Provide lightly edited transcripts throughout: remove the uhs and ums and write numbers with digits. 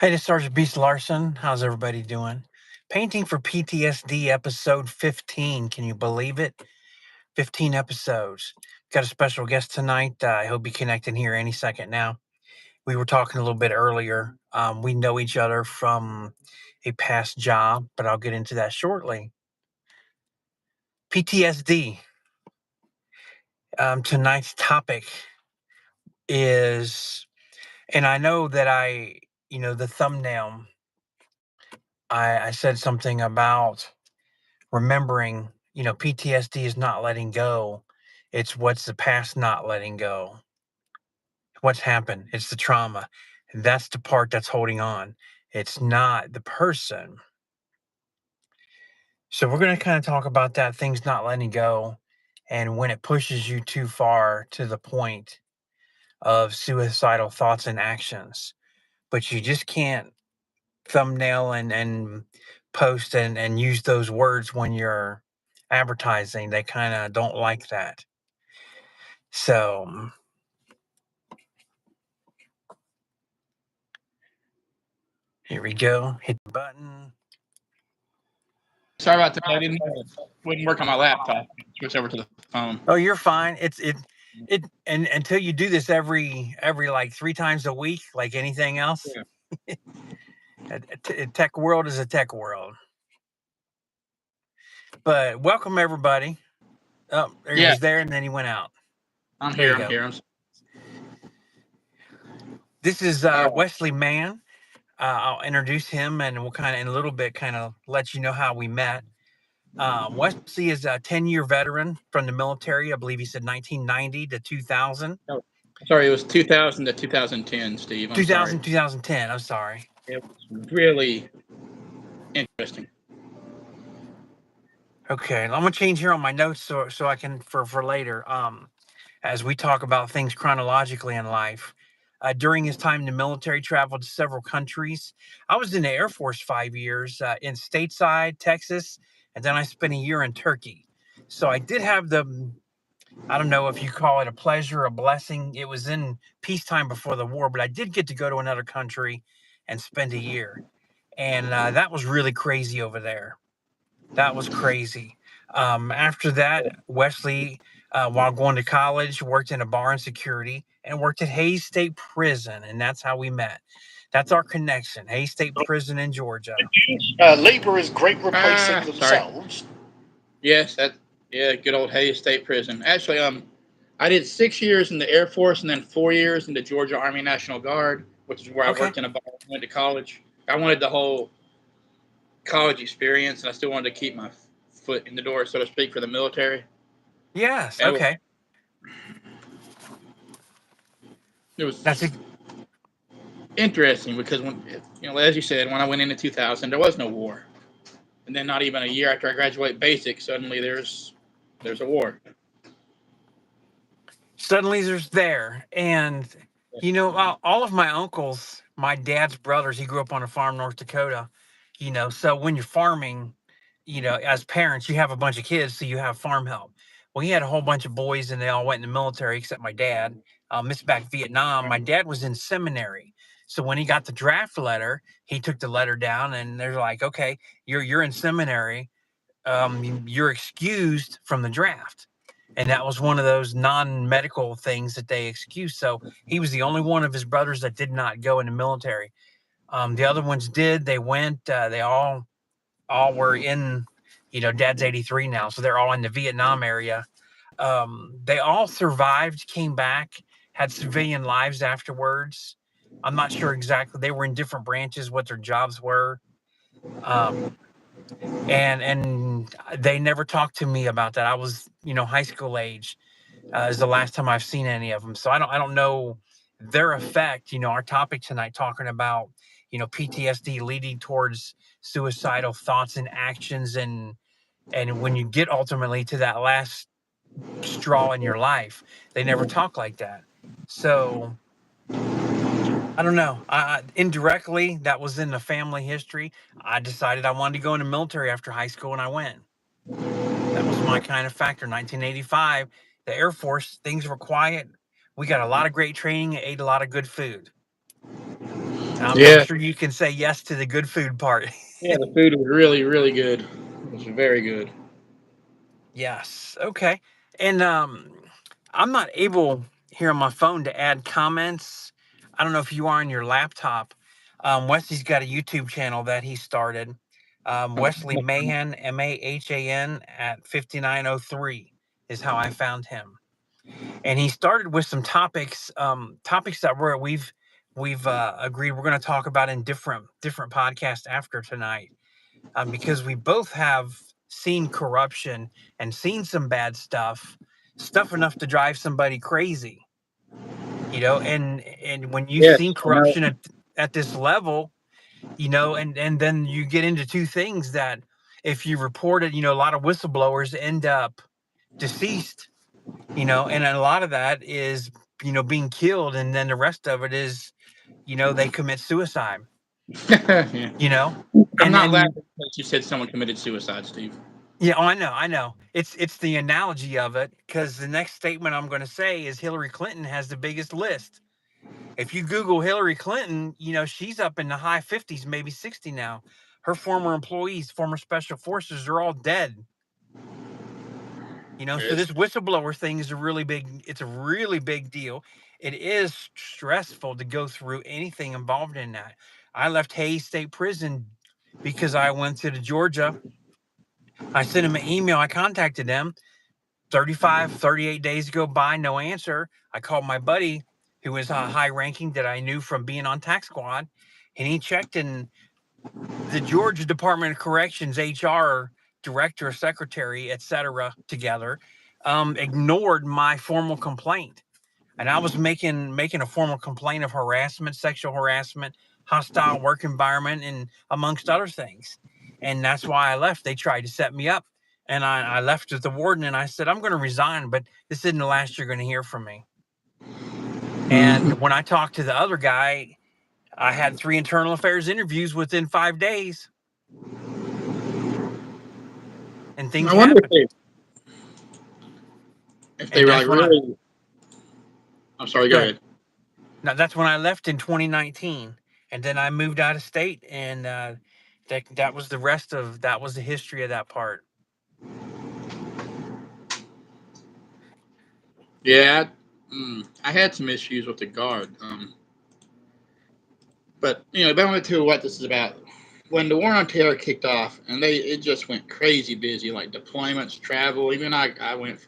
Hey, this is Sergeant Beast Larson. How's everybody doing? Painting for PTSD episode 15. Can you believe it? 15 episodes. Got a special guest tonight. He'll be connecting here any second now. We were talking a little bit earlier. We know each other from a past job, but I'll get into that shortly. PTSD. Tonight's topic is, and I know that the thumbnail, I said something about remembering, PTSD is not letting go. It's what's the past not letting go. What's happened? It's the trauma. And that's the part that's holding on. It's not the person. So we're going to kind of talk about that things not letting go and when it pushes you too far to the point of suicidal thoughts and actions. But you just can't thumbnail and post and use those words when you're advertising. They kind of don't like that. So here we go. Hit the button. Sorry about that. I didn't know it wouldn't work on my laptop. Switch over to the phone. Oh, you're fine. And until you do this every like 3 times a week, like anything else. Yeah. Tech world is a tech world. But welcome everybody. Oh, he was there and then he went out. I'm here. I'm here. This is Wesley Mann. I'll introduce him and we'll kind of in a little bit kind of let you know how we met. Wesley is a 10-year veteran from the military. I believe he said 1990 to 2000. Oh, sorry, it was 2000 to 2010, Steve. 2010. I'm sorry. It was really interesting. Okay, I'm gonna change here on my notes so I can for later. As we talk about things chronologically in life. During his time in the military, traveled to several countries. I was in the Air Force 5 years in stateside, Texas, and then I spent a year in Turkey. So I did have I don't know if you call it a pleasure, a blessing. It was in peacetime before the war, but I did get to go to another country and spend a year. And that was really crazy over there. That was crazy. After that, Wesley, while going to college, worked in a bar and security and worked at Hayes State Prison. And that's how we met. That's our connection. Hayes State Prison in Georgia. Laborers great replacing themselves. Yes, good old Hayes State Prison. Actually, I did 6 years in the Air Force and then 4 years in the Georgia Army National Guard, which is where I worked in a bar and went to college. I wanted the whole college experience, and I still wanted to keep my foot in the door, so to speak, for the military. Yes. Okay. It was interesting because when as you said, when I went into 2000, there was no war, and then not even a year after I graduate basic, suddenly there's a war. Suddenly there's there, and all of my uncles, my dad's brothers, he grew up on a farm, North Dakota. So when you're farming, as parents, you have a bunch of kids, so you have farm help. Well, he had a whole bunch of boys, and they all went in the military except my dad. Missed back Vietnam. My dad was in seminary, so when he got the draft letter, he took the letter down, and they're like, "Okay, you're in seminary. You're excused from the draft." And that was one of those non-medical things that they excused. So he was the only one of his brothers that did not go in the military. The other ones did. They went. They all were in. Dad's 83 now, so they're all in the Vietnam area. They all survived, came back, had civilian lives afterwards. I'm not sure exactly. They were in different branches, what their jobs were. And they never talked to me about that. I was, high school age is the last time I've seen any of them. So I don't know their effect. Our topic tonight talking about, PTSD leading towards suicidal thoughts and actions. And when you get ultimately to that last straw in your life, they never talk like that. So I don't know. Indirectly, that was in the family history. I decided I wanted to go in the military after high school, and I went. That was my kind of factor. 1985, the Air Force, things were quiet. We got a lot of great training, ate a lot of good food. I'm Yeah, sure you can say yes to the good food part. yeah, the food was really, really good. It was very good. Yes. Okay. And I'm not able here on my phone to add comments. I don't know if you are on your laptop. Wesley's got a YouTube channel that he started. Wesley Mahan, Mahan at 5903 is how I found him. And he started with some topics that we've agreed we're going to talk about in different podcasts after tonight, because we both have seen corruption and seen some bad stuff enough to drive somebody crazy, and when you've Yes, seen I know. corruption at this level, and then you get into two things that if you report it, a lot of whistleblowers end up deceased, and a lot of that is being killed, and then the rest of it is they commit suicide, Yeah. you know I'm not and laughing because you said someone committed suicide, Steve. yeah, oh, I know. It's the analogy of it, because the next statement I'm going to say is Hillary Clinton has the biggest list. If you Google Hillary Clinton, she's up in the high 50s, maybe 60 now. Her former employees, former special forces, are all dead. So Yes. this whistleblower thing is it's a really big deal. It is stressful to go through anything involved in that. I left Hayes State Prison because I went to the Georgia. I sent him an email. I contacted them. 35, 38 days go by, no answer. I called my buddy who was high ranking that I knew from being on Tax Squad, and he checked, and the Georgia Department of Corrections, HR director, secretary, etc., together ignored my formal complaint. And I was making a formal complaint of harassment, sexual harassment, hostile work environment, and amongst other things. And that's why I left. They tried to set me up, and I left with the warden, and I said, I'm going to resign, but this isn't the last you're going to hear from me. Hmm. And when I talked to the other guy, I had 3 internal affairs interviews within 5 days, and things I wonder happen. if they And were that's like when I really. I'm sorry. Go go ahead. ahead. Now that's when I left in 2019, and then I moved out of state, and that was that was the history of that part. Yeah, I had some issues with the guard. But back to what this is about. When the war on terror kicked off, and it just went crazy busy, like deployments, travel. Even I went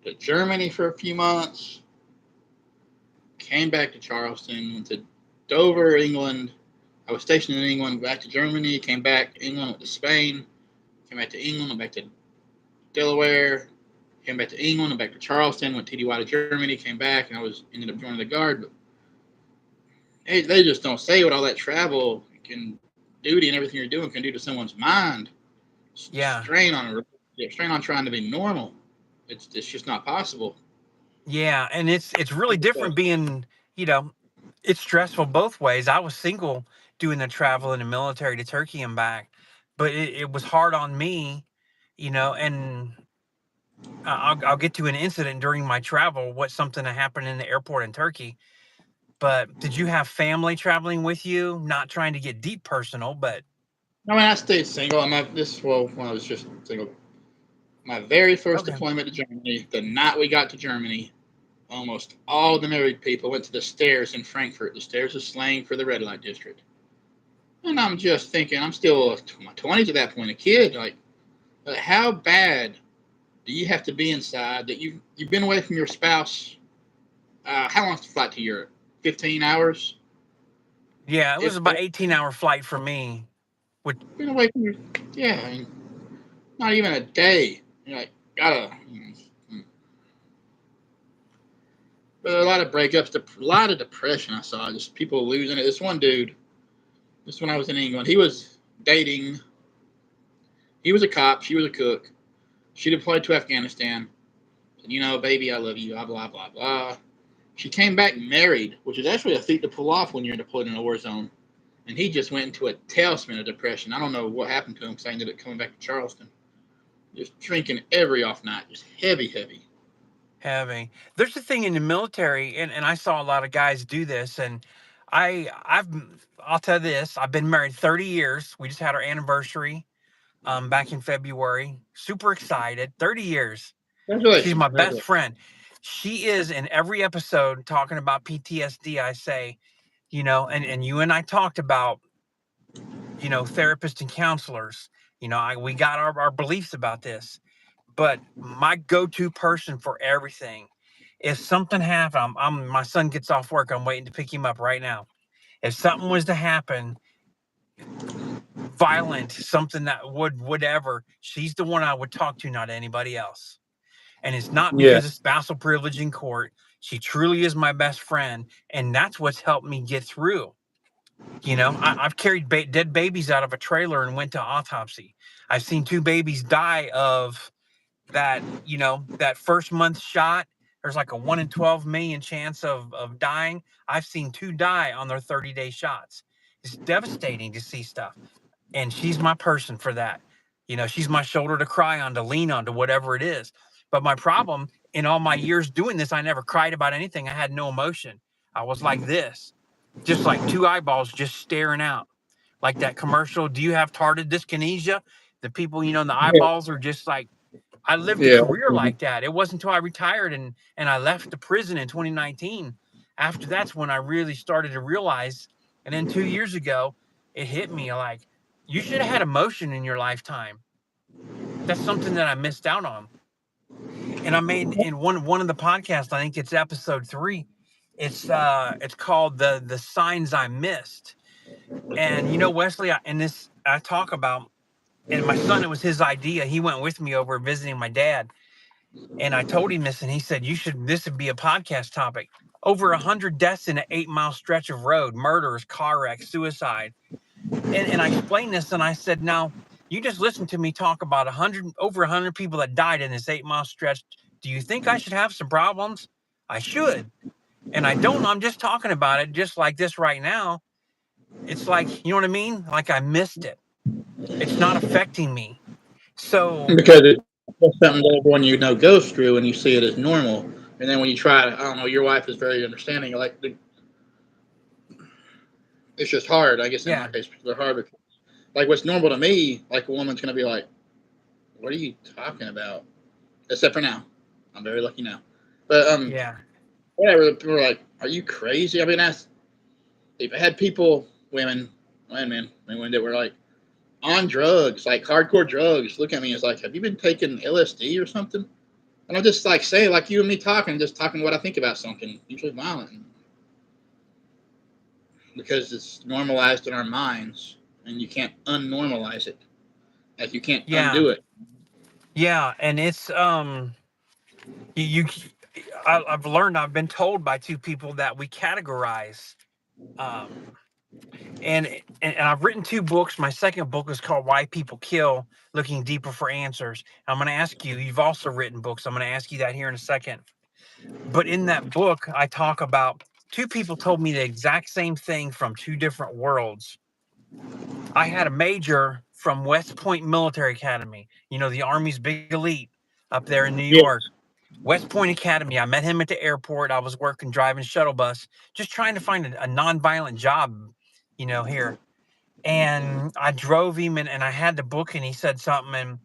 to Germany for a few months, came back to Charleston, went to Dover, England. I was stationed in England, back to Germany, came back England, went to Spain, came back to England, went back to Delaware, came back to England, went back to Charleston, went TDY to Germany, came back, and I ended up joining the guard. But they just don't say what all that travel can duty and everything you're doing can do to someone's mind. Yeah, Strain on trying to be normal. It's just not possible. yeah, and it's really different being, you know, it's stressful both ways. I was single doing the travel in the military to Turkey and back, but it was hard on me, and I'll get to an incident during my travel. What something that happened in the airport in Turkey. But did you have family traveling with you? Not trying to get deep personal, but I mean, I stayed single. When I was just single. My very first okay. deployment to Germany, the night we got to Germany, almost all the married people went to the stairs in Frankfurt. The stairs of slang for the red light district. And I'm just thinking, I'm still in my 20s at that point, a kid. Like, how bad do you have to be inside that you've been away from your spouse? How long's the flight to Europe? 15 hours. Yeah, it was If about that, 18-hour flight for me. Which been away from your, yeah, I mean, not even a day. You're like, gotta. But a lot of breakups, a lot of depression. I saw just people losing it. This one dude, this when I was in England, he was dating. He was a cop. She was a cook. She deployed to Afghanistan. Said, baby, I love you. Blah blah blah blah. She came back married, which is actually a feat to pull off when you're deployed in a war zone. And he just went into a tailspin of depression. I don't know what happened to him because I ended up coming back to Charleston. Just drinking every off night, just heavy, heavy. having there's a thing in the military, and I saw a lot of guys do this, and I've I'll tell you this. I've been married 30 years. We just had our anniversary back in February. Super excited. 30 years. She's Congratulations. my best Congratulations. friend. She is in every episode talking about PTSD. I say, and you and I talked about, therapists and counselors. We got our beliefs about this, but my go-to person for everything, if something happened, my son gets off work, I'm waiting to pick him up right now. If something was to happen, violent, something that would whatever, she's the one I would talk to, not anybody else. And it's not Yeah. because of spousal privilege in court. She truly is my best friend, and that's what's helped me get through. I've carried dead babies out of a trailer and went to autopsy. I've seen two babies die of that first month shot. There's like a 1 in 12 million chance of dying. I've seen two die on their 30-day shots. It's devastating to see stuff. And she's my person for that. She's my shoulder to cry on, to lean on, to whatever it is. But my problem in all my years doing this, I never cried about anything. I had no emotion. I was like this, just like two eyeballs just staring out. Like that commercial, do you have tardive dyskinesia? The people, in the Yeah. eyeballs are just like, I lived a Yeah. career like that. It wasn't until I retired and I left the prison in 2019. After that's when I really started to realize. And then 2 years ago, it hit me like, you should have had emotion in your lifetime. That's something that I missed out on. And I made in one of the podcasts, I think it's episode 3. It's called the signs I missed. And Wesley, I talk about, and my son, it was his idea. He went with me over visiting my dad. And I told him this, and he said, this would be a podcast topic. Over 100 deaths in an 8-mile stretch of road, murders, car wrecks, suicide. And I explained this, and I said, now, you just listened to me talk about over 100 people that died in this 8-mile stretch. Do you think I should have some problems? I should. And I don't. I'm just talking about it just like this right now. It's like, you know what I mean? Like I missed it. It's not affecting me. So, Because it's something that everyone goes through, and you see it as normal. And then when you try it, I don't know, your wife is very understanding. Like, it's just hard. I guess in my yeah, case, they're hard. Because, like, what's normal to me, like, a woman's going to be like, what are you talking about? Except for now. I'm very lucky now. But, yeah, whatever. People are like, are you crazy? I mean, I had people, women, and men, women that were like, on drugs, like hardcore drugs, look at me as like, have you been taking LSD or something? And I'm just like saying, like you and me talking, just talking what I think about something, usually violent, because it's normalized in our minds, and you can't unnormalize it. Like you can't yeah, undo it. yeah. And it's you I've learned, I've been told by two people that we categorize, um and I've written two books. My second book is called Why People Kill, Looking Deeper for Answers. I'm going to ask you, you've also written books, I'm going to ask you that here in a second. But in that book, I talk about two people told me the exact same thing from two different worlds. I had a major from West Point Military Academy, the Army's big elite up there in New Yeah. York. West Point Academy. I met him at the airport. I was working driving shuttle bus, just trying to find a nonviolent job, here. And I drove him, and I had the book, and he said something, and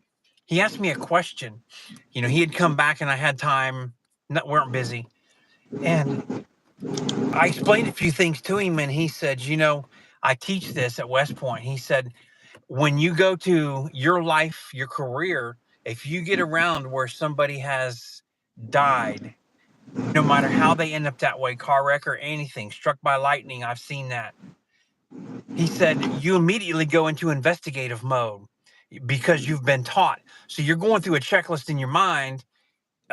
he asked me a question. He had come back, and I had time. Weren't busy, and I explained a few things to him, and he said, I teach this at West Point. He said, when you go to your life, your career, if you get around where somebody has died, no matter how they end up that way, car wreck or anything, struck by lightning, I've seen that. He said, you immediately go into investigative mode because you've been taught. So you're going through a checklist in your mind.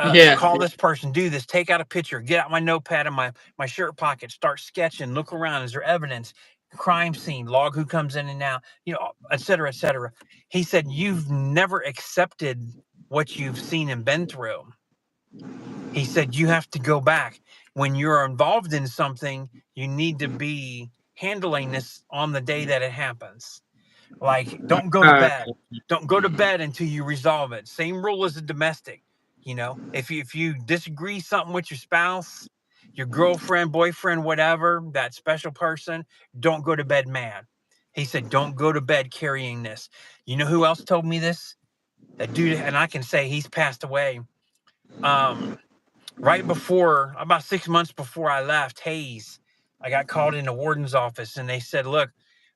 Yeah. Call this person, do this, take out a picture, get out my notepad in my shirt pocket, start sketching, look around. Is there evidence? Crime scene, log who comes in and out, et cetera, et cetera. He said, you've never accepted what you've seen and been through. He said, you have to go back. When you're involved in something, you need to be handling this on the day that it happens. Like, don't go to Uh, bed. Don't go to bed until you resolve it. Same rule as a domestic. If you disagree something with your spouse, your girlfriend, boyfriend, whatever, that special person, don't go to bed mad. He said, don't go to bed carrying this. You know who else told me this? That dude, and I can say he's passed away. Um, right before, about 6 months before I left Hayes, I got called in the warden's office and they said, look,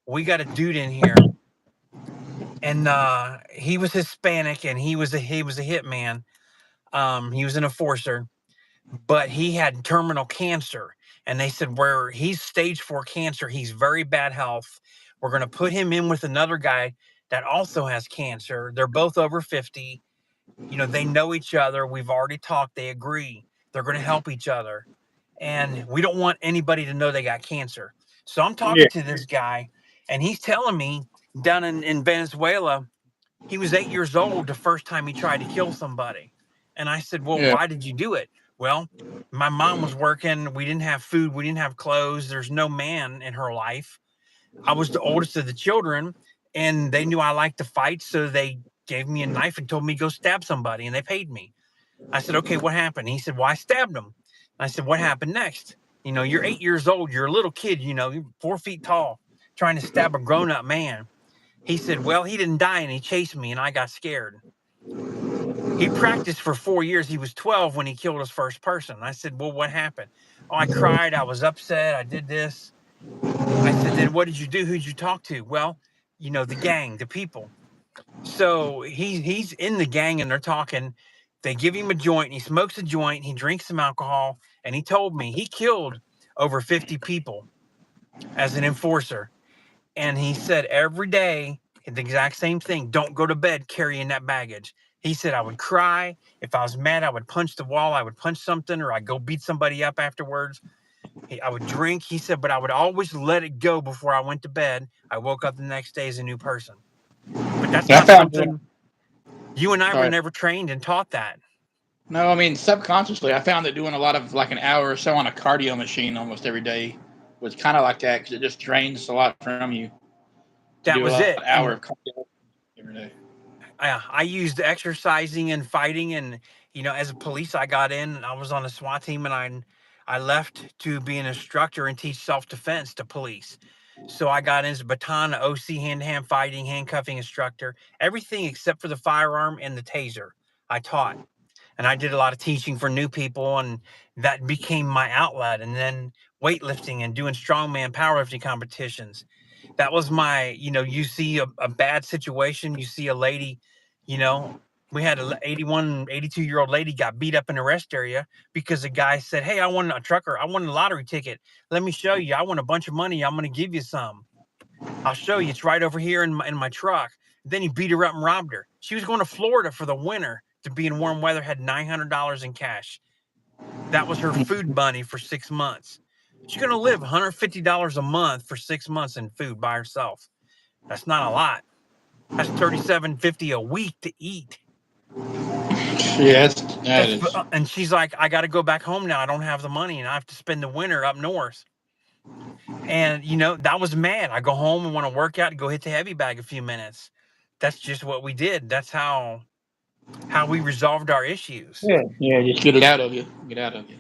we got a dude in here. And he was Hispanic and he was a hitman. He was an enforcer, but he had terminal cancer. And they said, where he's stage 4 cancer, he's very bad health. We're going to put him in with another guy that also has cancer. They're both over 50. They know each other. We've already talked. They agree. They're going to help each other. And we don't want anybody to know they got cancer. So I'm Yeah. talking to this guy, and he's telling me down in Venezuela, he was 8 years old the first time he tried to kill somebody. And I said, well, Yeah. why did you do it? Well, my mom was working. We didn't have food. We didn't have clothes. There's no man in her life. I was the oldest of the children, and they knew I liked to fight. So they gave me a knife and told me to go stab somebody, and they paid me. I said, okay, what happened? He said, well, I stabbed him. I said, what happened next? You're 8 years old. You're a little kid, you're 4 feet tall, trying to stab a grown up man. He said, well, he didn't die and he chased me and I got scared. He practiced for 4 years. He was 12 when he killed his first person. I said, well, what happened? Oh, I cried. I was upset. I did this. I said, then what did you do? Who'd you talk to? Well, the gang, the people. So he's in the gang and they're talking. They give him a joint and he smokes a joint. He drinks some alcohol. And he told me he killed over 50 people as an enforcer. And he said every day the exact same thing. Don't go to bed carrying that baggage. He said I would cry. If I was mad, I would punch the wall. I would punch something or I'd go beat somebody up afterwards. I would drink. He said, but I would always let it go before I went to bed. I woke up the next day as a new person. But that's I not found. something you and I were Sorry. never trained and taught that. No, I mean subconsciously, I found that doing a lot of like an hour or so on a cardio machine almost every day was kind of like that because it just drains a lot from you to That do was an it. hour of cardio every day. I used exercising and fighting, and as a police, I got in. I was on a SWAT team, and I left to be an instructor and teach self defense to police. So I got in as a baton, OC, hand to hand fighting, handcuffing instructor, everything except for the firearm and the taser. I taught, and I did a lot of teaching for new people, and that became my outlet. And then weightlifting and doing strongman powerlifting competitions. That was my, you see a bad situation, you see a lady, you know, we had a 81, 82-year-old lady got beat up in the rest area because the guy said, hey, I won a trucker, I won a lottery ticket. Let me show you. I won a bunch of money. I'm going to give you some. I'll show you. It's right over here in my truck. Then he beat her up and robbed her. She was going to Florida for the winter to be in warm weather, had $900 in cash. That was her food money for 6 months. She's going to live $150 a month for 6 months in food by herself. That's not a lot. That's $37.50 a week to eat. Yeah, that is. And she's like, I got to go back home now. I don't have the money, and I have to spend the winter up north. And that was mad. I go home and want to work out and go hit the heavy bag a few minutes. That's just what we did. That's how we resolved our issues. Yeah, just get it out of you. Get out of you.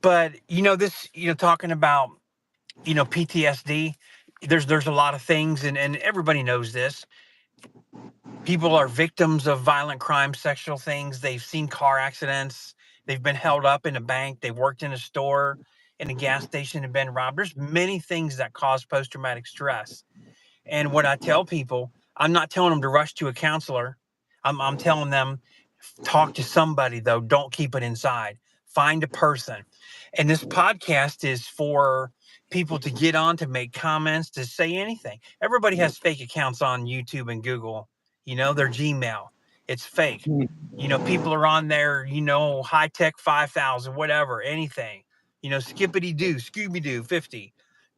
But this, talking about PTSD, there's a lot of things, and everybody knows this. People are victims of violent crime, sexual things. They've seen car accidents. They've been held up in a bank. They worked in a store, in a gas station, and been robbed. There's many things that cause post-traumatic stress. And what I tell people, I'm not telling them to rush to a counselor. I'm telling them, talk to somebody, though. Don't keep it inside. Find a person. And this podcast is for people to get on, to make comments, to say anything. Everybody has fake accounts on YouTube and Google, their Gmail. It's fake. People are on there, high tech 5,000, whatever, anything, skippity doo, Scooby Doo 50,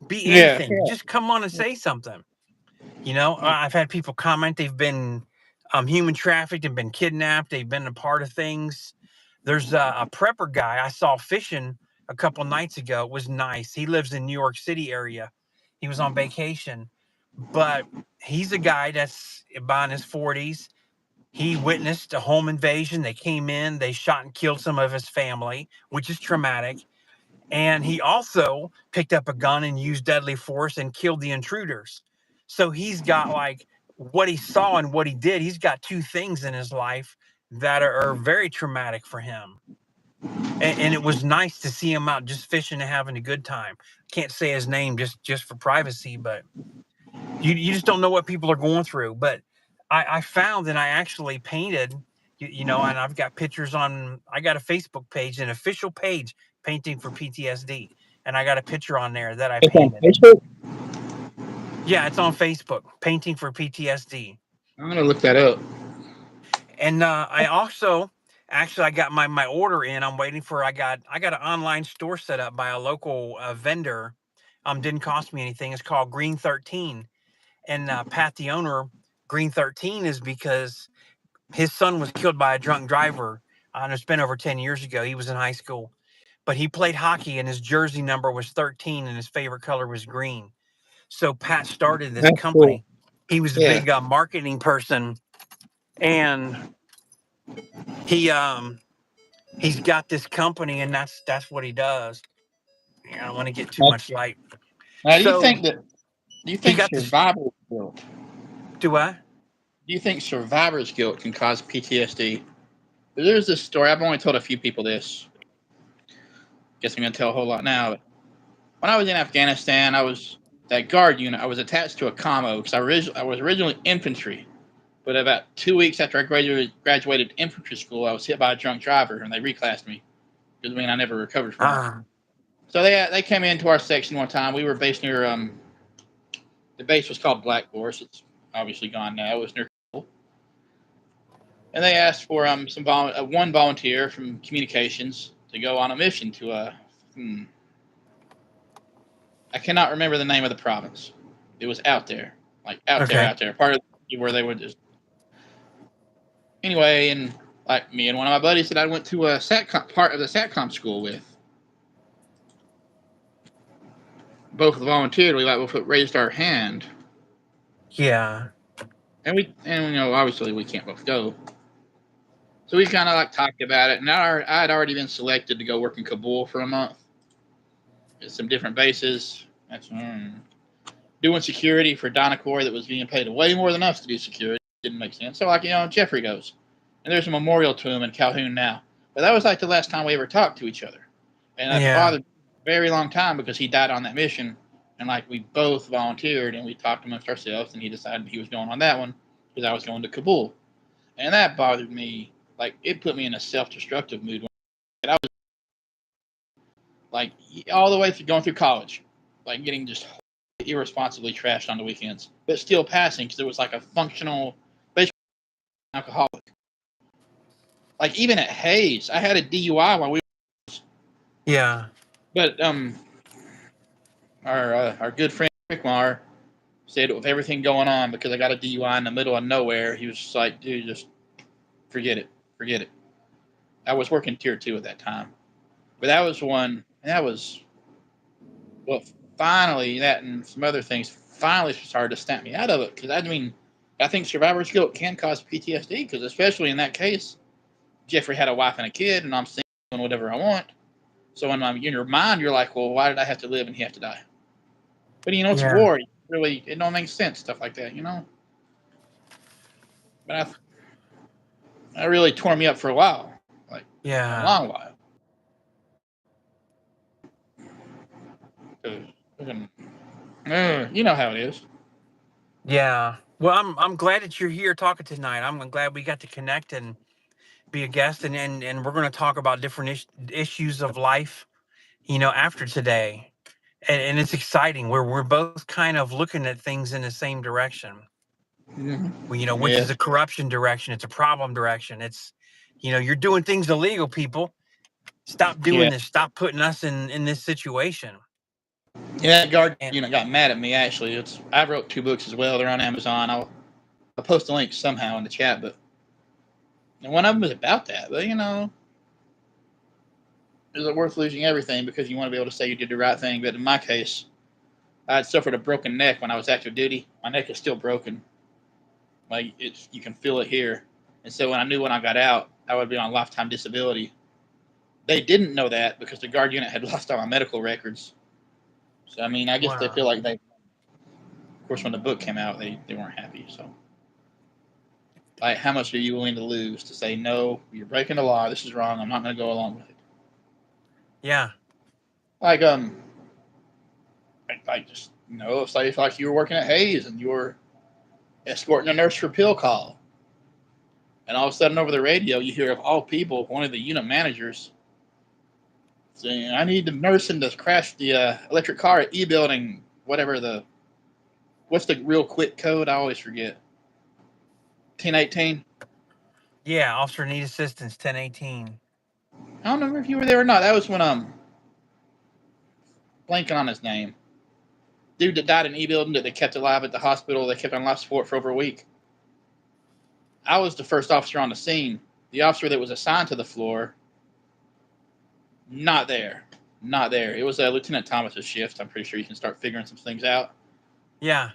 be Yeah. anything. Just come on and say something. I've had people comment they've been human trafficked and been kidnapped. They've been a part of things. There's a prepper guy I saw fishing a couple nights ago. It was nice. He lives in New York City area. He was on vacation, but he's a guy that's about in his 40s. He witnessed a home invasion. They came in, they shot and killed some of his family, which is traumatic. And he also picked up a gun and used deadly force and killed the intruders. So he's got like what he saw and what he did. He's got two things in his life that are very traumatic for him. And it was nice to see him out just fishing and having a good time. Can't say his name just for privacy, but you just don't know what people are going through. But I found that I actually painted, and I've got pictures on. I got a Facebook page, an official page, painting for PTSD, and I got a picture on there that I It's on painted. Facebook. Yeah, it's on Facebook, painting for PTSD. I'm gonna look that up. And I also actually I got my order in. I'm waiting for I got an online store set up by a local vendor. Didn't cost me anything. It's called Green 13. And Pat, the owner, Green 13 is because his son was killed by a drunk driver. And it's been over 10 years ago. He was in high school, but he played hockey and his jersey number was 13 and his favorite color was green. So Pat started this That's cool. company. He was a Yeah. big marketing person, and he he's got this company, and that's what he does. I don't want to get too Now, much light. now, So do you he think got this. survivor's guilt? Do I? Do you think survivor's guilt can cause PTSD? There's this story. I've only told a few people this. Guess I'm gonna tell a whole lot now. But when I was in Afghanistan, I was that guard unit. I was attached to a commo because I was originally infantry. But about 2 weeks after I graduated infantry school, I was hit by a drunk driver, and they reclassed me. Because I never recovered from it. Ah, So they came into our section one time. We were based near the base was called Black Horse. It's obviously gone now. It was near, and they asked for one volunteer from communications to go on a mission to I cannot remember the name of the province. It was out there, like okay. out there, part of where they would just anyway. And like me and one of my buddies that I went to a part of the satcom school with, both volunteered. We raised our hand, Yeah. and obviously we can't both go. So we kind of like talked about it, and I had already been selected to go work in Kabul for a month at some different bases. That's doing security for Dynacor that was being paid way more than us to do security. Didn't make sense. So Jeffrey goes, and there's a memorial to him in Calhoun now. But that was like the last time we ever talked to each other, and that Yeah. bothered me a very long time because he died on that mission, and like we both volunteered and we talked amongst ourselves, and he decided he was going on that one because I was going to Kabul, and that bothered me. Like it put me in a self-destructive mood. I was like all the way through going through college, like getting just irresponsibly trashed on the weekends, but still passing because it was like a functional, basically alcoholic. Like even at Hayes, I had a DUI while we. Yeah. But our good friend Rickmar said with everything going on because I got a DUI in the middle of nowhere, he was just like, dude, just forget it, forget it. I was working tier 2 at that time, but that was one. That was well, finally that and some other things finally started to snap me out of it because I think survivor's guilt can cause PTSD because especially in that case, Jeffrey had a wife and a kid, and I'm single and whatever I want. So in your mind, you're like, well, why did I have to live and he have to die? But it's Yeah. war. Really, it don't make sense. Stuff like that. But I really tore me up for a while, like a Yeah. long while. You know how it is. Yeah. Well, I'm glad that you're here talking tonight. I'm glad we got to connect and be a guest, and we're going to talk about different issues of life, after today. And it's exciting. We're both kind of looking at things in the same direction. Mm-hmm. Which Yeah, is a corruption direction. It's a problem direction. It's, you're doing things illegal, people. Stop doing yeah, this. Stop putting us in this situation. yeah. That guard, And got mad at me. Actually, I wrote 2 books as well. They're on Amazon. I'll post a link somehow in the chat. But one of them is about that. But is it worth losing everything because you want to be able to say you did the right thing? But in my case, I had suffered a broken neck when I was active duty. My neck is still broken. Like you can feel it here. And so when I got out, I would be on lifetime disability. they didn't know that because the guard unit had lost all my medical records. So I mean, I guess they Wow. feel like they. Of course, when the book came out, they weren't happy. So, like, how much are you willing to lose to say no? You're breaking the law. This is wrong. I'm not going to go along with it. Yeah. Like just say if like you were working at Hayes and you were escorting a nurse for pill call, and all of a sudden over the radio you hear of all people one of the unit managers saying, "I need the nurse in to crash the electric car at E building, whatever what's the real quick code? I always forget. 1018. Yeah. Officer need assistance. 1018. I don't remember if you were there or not. That was when blanking on his name. Dude that died in E building that they kept alive at the hospital. They kept on life support for over a week. I was the first officer on the scene. The officer that was assigned to the floor, not there. Not there. It was Lieutenant Thomas's shift. I'm pretty sure you can start figuring some things out. Yeah.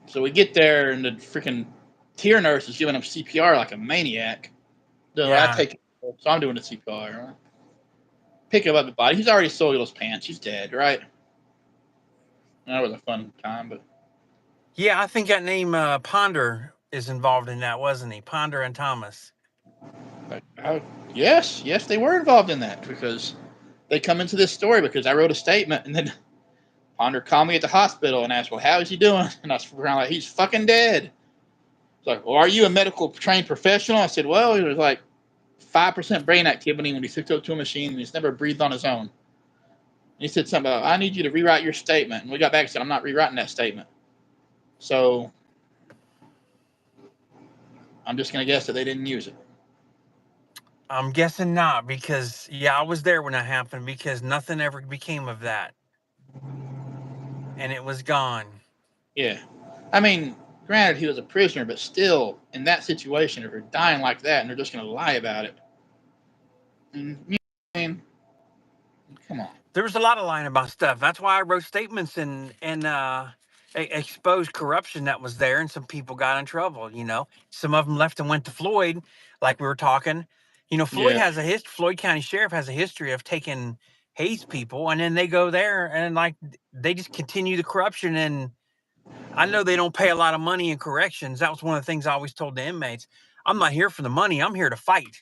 So we get there, and the freaking tier nurse is giving him CPR like a maniac. So Yeah. so I'm doing the CPR. Right? Pick him up the body. He's already soiled his pants. He's dead, right? That was a fun time, but Yeah. I think that name Ponder is involved in that, wasn't he? Ponder and Thomas. yes, they were involved in that because they come into this story because I wrote a statement, and then Ponder called me at the hospital and asked, "Well, how is he doing?" And I was around like, "He's fucking dead." It's like, "Well, are you a medical trained professional?" I said, "Well, he was like 5% brain activity when he hooked up to a machine, and he's never breathed on his own." And he said something about, "I need you to rewrite your statement." And we got back and said, "I'm not rewriting that statement." So I'm just going to guess that they didn't use it. I'm guessing not, because I was there when that happened, because nothing ever became of that. And it was gone. Yeah. I mean, granted, he was a prisoner, but still, in that situation, if you're dying like that and they're just going to lie about it, I mean, come on. There was a lot of lying about stuff. That's why I wrote statements and exposed corruption that was there, and some people got in trouble. Some of them left and went to Floyd, like we were talking. Floyd Yeah. has a history. Floyd County Sheriff has a history of taking Hayes people, and then they go there and like they just continue the corruption. And I know they don't pay a lot of money in corrections. That was one of the things I always told the inmates. I'm not here for the money. I'm here to fight.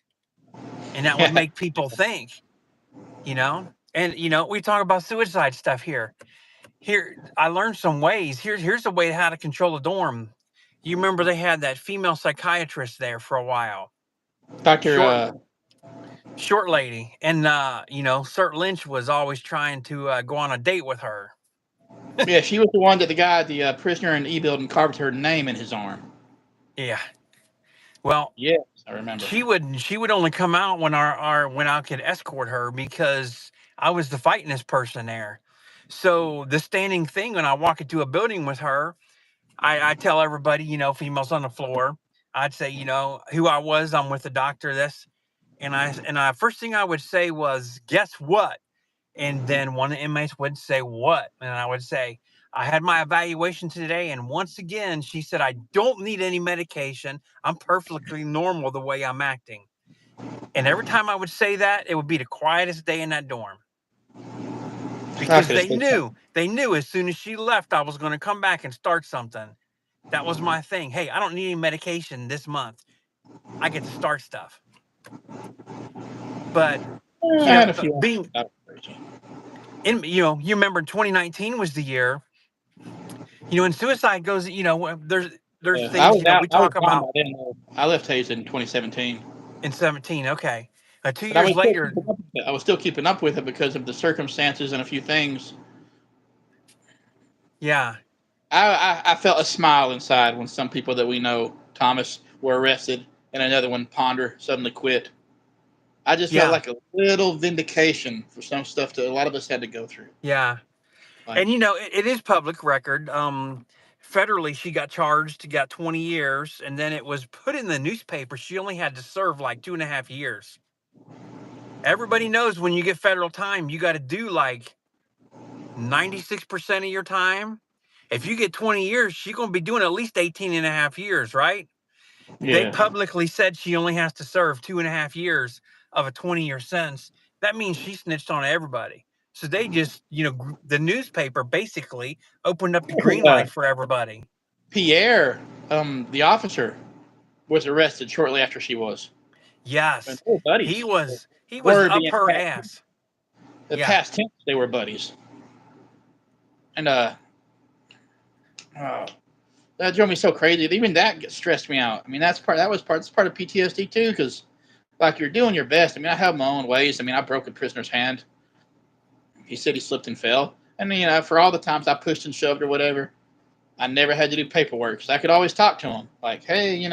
And that would make people think, and we talk about suicide stuff here. I learned some ways. Here's a way how to control a dorm. You remember they had that female psychiatrist there for a while. Short lady. And Sir Lynch was always trying to go on a date with her. Yeah, she was the one that the prisoner in the E building carved her name in his arm. Yeah. Well, yes, I remember. She would only come out when when I could escort her, because I was the fightingest person there. So the standing thing, when I walk into a building with her, I tell everybody, females on the floor, I'd say, who I was. I'm with the doctor. This, and I first thing I would say was, guess what? And then one of the inmates would say, what? And I would say, I had my evaluation today, and once again, she said, I don't need any medication. I'm perfectly normal the way I'm acting. And every time I would say that, it would be the quietest day in that dorm. Because they knew as soon as she left, I was going to come back and start something. That was my thing. Hey, I don't need any medication this month. I get to start stuff. But, I had a few. you remember 2019 was the year, and suicide goes, there's things, we talk about. I left Hayes in 2017. In 17, okay. 2 But years later. I was still keeping up with it because of the circumstances and a few things. Yeah. I felt a smile inside when some people that we know, Thomas, were arrested, and another one, Ponder, suddenly quit. I just felt like a little vindication for some stuff that a lot of us had to go through. Yeah. And, it is public record. Federally, she got charged, got 20 years, and then it was put in the newspaper. She only had to serve like 2.5 years. Everybody knows when you get federal time, you got to do like 96% of your time. If you get 20 years, she's going to be doing at least 18.5 years, right? Yeah. They publicly said she only has to serve 2.5 years of a 20-year sentence. that means she snitched on everybody. So they just, the newspaper basically opened up the green light for everybody. Pierre, the officer, was arrested shortly after she was. And Yes, they were buddies. he was Were up being her ass. the Yeah. past tense, they were buddies. And that drove me so crazy. Even that stressed me out. I mean, that's part of PTSD too, because like you're doing your best. I mean, I have my own ways. I mean, I broke a prisoner's hand. He said he slipped and fell, and for all the times I pushed and shoved or whatever, I never had to do paperwork because I could always talk to him. Like, hey, it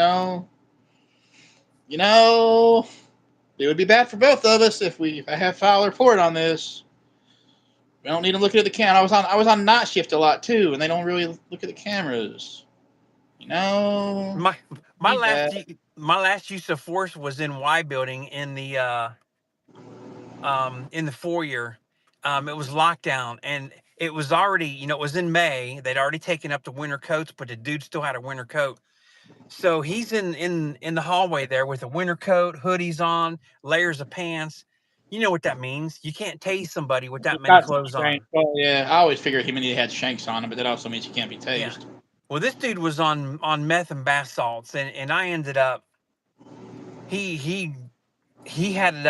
would be bad for both of us if I have file a report on this. We don't need to look at the camera. I was on night shift a lot too, and they don't really look at the cameras. My last use of force was in Y building in the foyer. It was lockdown, and it was already, it was in May. They'd already taken up the winter coats, but the dude still had a winter coat. So he's in the hallway there with a winter coat, hoodies on, layers of pants. You know what that means? You can't tase somebody with that many clothes on. Well, yeah, I always figured he had shanks on him, but that also means he can't be tased. Yeah. Well, this dude was on meth and bath salts, and I ended up he had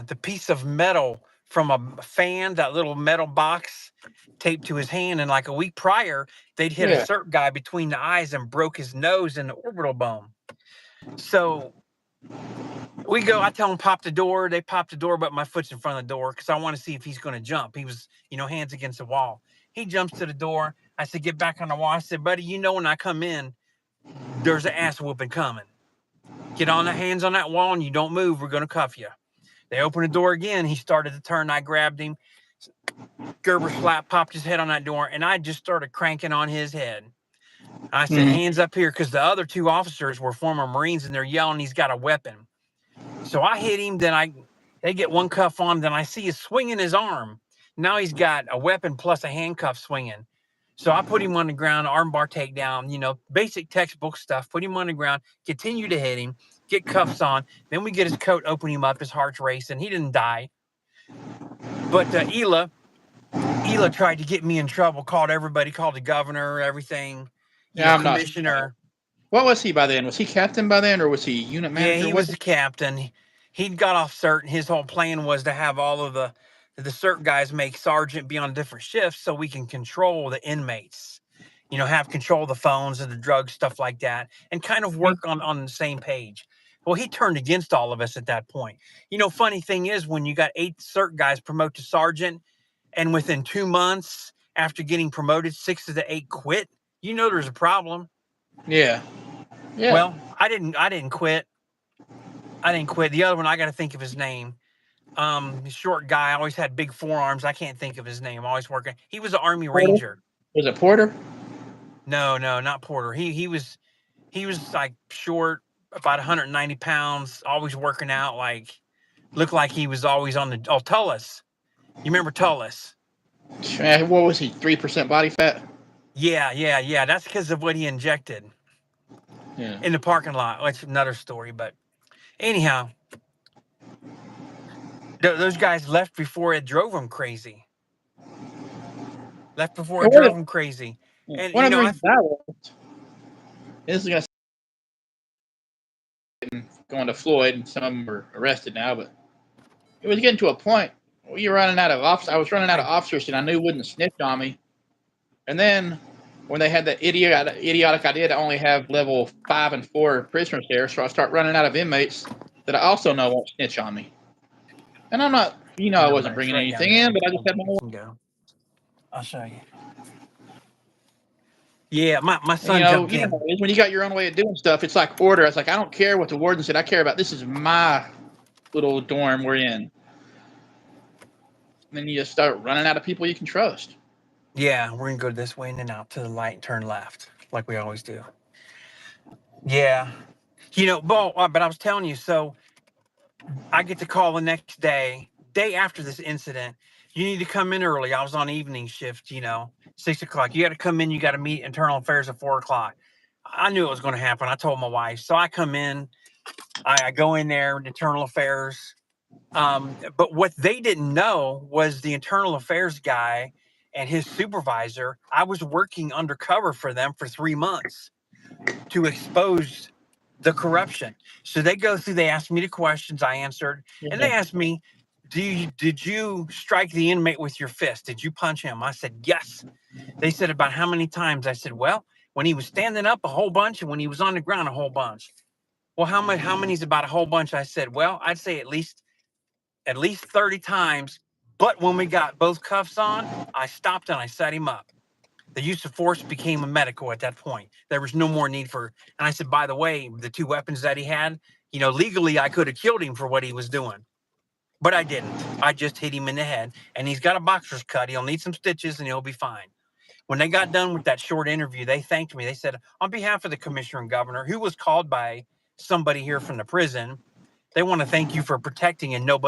the piece of metal from a fan, that little metal box taped to his hand, and like a week prior, they'd hit a cert guy between the eyes and broke his nose and the orbital bone. So I tell him pop the door. They pop the door, but my foot's in front of the door because I want to see if he's going to jump. He was, hands against the wall. He jumps to the door. I said, get back on the wall. I said, buddy, when I come in, there's an ass whooping coming. Get on the hands on that wall and you don't move. We're going to cuff you. They opened the door again. He started to turn. I grabbed him. Gerber slap, popped his head on that door, and I just started cranking on his head. I said, hands up here, because the other two officers were former Marines, and they're yelling he's got a weapon. So I hit him. Then they get one cuff on him. Then I see he's swinging his arm. Now he's got a weapon plus a handcuff swinging. So I put him on the ground, armbar takedown, basic textbook stuff. Put him on the ground, continue to hit him, get cuffs on. Then we get his coat, open him up, his heart's racing. He didn't die. But Ela tried to get me in trouble, called everybody, called the governor, everything. I'm commissioner. What was he by then? Was he captain by then, or was he unit manager? Yeah, he was the captain. He'd got off cert, and his whole plan was to have all of the cert guys make sergeant, be on different shifts so we can control the inmates. Have control of the phones and the drugs, stuff like that, and kind of work on the same page. Well, he turned against all of us at that point. Funny thing is, when you got 8 cert guys promote to sergeant, and within 2 months after getting promoted, 6 of the 8 quit, there's a problem. Yeah. Well, I didn't quit. The other one, I got to think of his name. Short guy, always had big forearms. I can't think of his name. Always working. He was an Army Ranger. Was it Porter? No, not Porter. He was like short, about 190 pounds, always working out. Like, looked like he was always on Tullis. You remember Tullis? What was he? 3% body fat? Yeah. That's because of what he injected. Yeah. In the parking lot. That's another story, but anyhow, those guys left before it drove them crazy. And one of the reasons I left, this is going to Floyd, and some of them were arrested now, but it was getting to a point where you're running out of officers. I was running out of officers, and I knew wouldn't snitch on me. And then when they had the idiotic idea to only have level 5 and 4 prisoners there, so I start running out of inmates that I also know won't snitch on me. And I'm not, I wasn't bringing anything in, but I just had my own. I'll show you. Yeah, my son jumped in. When you got your own way of doing stuff, it's like order. It's like, I don't care what the warden said. I care about this is my little dorm we're in. And then you just start running out of people you can trust. Yeah, we're going to go this way and then out to the light and turn left, like we always do. Yeah. But I was telling you, so I get the call the next day after this incident. You need to come in early. I was on evening shift, 6 o'clock. You got to come in. You got to meet internal affairs at 4 o'clock. I knew it was going to happen. I told my wife. So I come in. I go in there, internal affairs. But what they didn't know was the internal affairs guy and his supervisor. I was working undercover for them for 3 months to expose the corruption. So they go through, they asked me the questions, I answered, and they Yeah. asked me, did you strike the inmate with your fist? Did you punch him? I said, yes. They said, about how many times? I said, well, when he was standing up, a whole bunch, and when he was on the ground, a whole bunch. Well, how many's about a whole bunch? I said, well, I'd say at least 30 times. But when we got both cuffs on, I stopped and I set him up. The use of force became a medical at that point. There was no more need for, and I said, by the way, the 2 weapons that he had, legally I could have killed him for what he was doing, but I didn't. I just hit him in the head, and he's got a boxer's cut. He'll need some stitches and he'll be fine. When they got done with that short interview, they thanked me. They said, on behalf of the commissioner and governor, who was called by somebody here from the prison, they want to thank you for protecting and no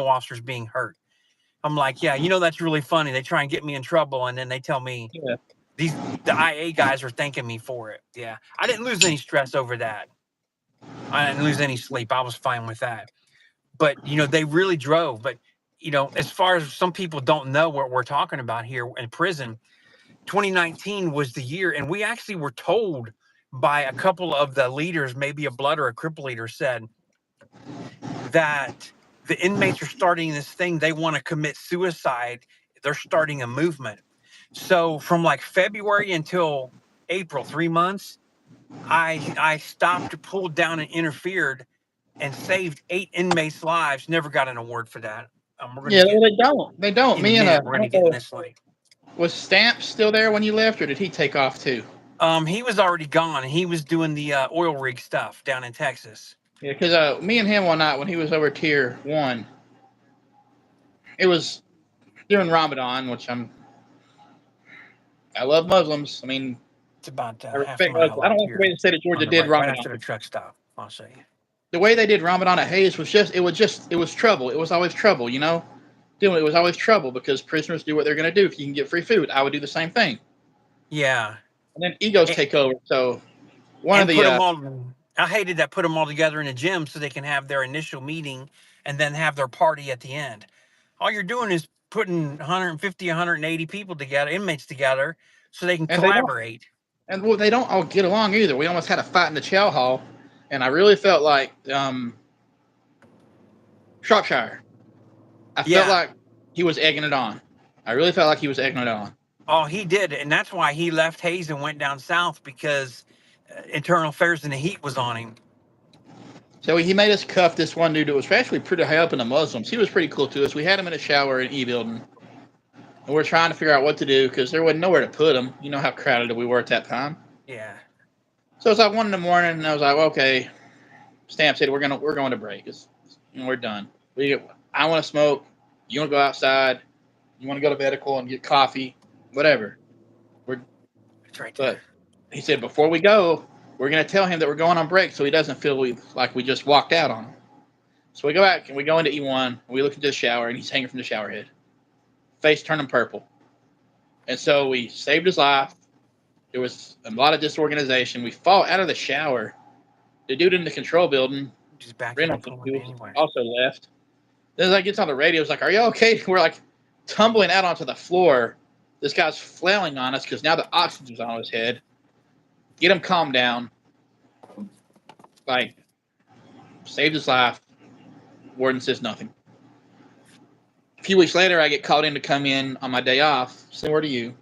officers being hurt. I'm like, yeah, that's really funny. They try and get me in trouble, and then they tell me Yeah. the IA guys are thanking me for it. Yeah, I didn't lose any stress over that. I didn't lose any sleep. I was fine with that. But they really drove. But as far as some people don't know what we're talking about here in prison, 2019 was the year, and we actually were told by a couple of the leaders, maybe a blood or a cripple leader, said that the inmates are starting this thing. They want to commit suicide. They're starting a movement. So from like February until April, 3 months, I stopped, pulled down, and interfered, and saved 8 inmates' lives. Never got an award for that. We're going to Yeah, get they don't. They don't. in a Me and minute. We're I going to don't get in know, this late. was Stamps still there when you left, or did he take off too? He was already gone, and he was doing the oil rig stuff down in Texas. Yeah, because me and him one night when he was over tier 1, it was during Ramadan, which I love Muslims. I mean, It's about I half a respect Muslims. mile I don't up like the way here the state of on Georgia the did right Ramadan. after the truck stop. I'll show you. The way they did Ramadan at Hayes was it was trouble. It was always trouble, It was always trouble because prisoners do what they're going to do. If you can get free food, I would do the same thing. Yeah. And then egos And, take over. So one of and put the them all. I hated that. Put them all together in a gym so they can have their initial meeting and then have their party at the end. All you're doing is putting 150, 180 people together, inmates together, so they can and they don't collaborate. they don't all get along either. We almost had a fight in the chow hall, and I really felt like Shropshire. I felt Yeah. like he was egging it on. I really felt like he was egging it on. Oh, he did, and that's why he left Hayes and went down south, because internal affairs and the heat was on him. So he made us cuff this one dude that was actually pretty high up in the Muslims. He was pretty cool to us. We had him in a shower in E building, and we're trying to figure out what to do because there wasn't nowhere to put him. You know how crowded we were at that time. Yeah. So it's like 1 in the morning, and I was like, okay. Stamp said we're going to break. And we're done. I want to smoke. You want to go outside. You want to go to medical and get coffee, whatever. It's right there. But he said before we go, we're going to tell him that we're going on break so he doesn't feel like we just walked out on him. So we go back and we go into E1. And we look into the shower, and he's hanging from the shower head, face turning purple. And so we saved his life. There was a lot of disorganization. We fall out of the shower. The dude in the control building, Just back in and Reynolds, pull who it anyway. also left. Then as I gets on the radio, it's like, "Are you okay?" We're like tumbling out onto the floor. This guy's flailing on us because now the oxygen's on his head. Get him calmed down. Like, saved his life. Warden says nothing. A few weeks later, I get called in to come in on my day off. Similar to you.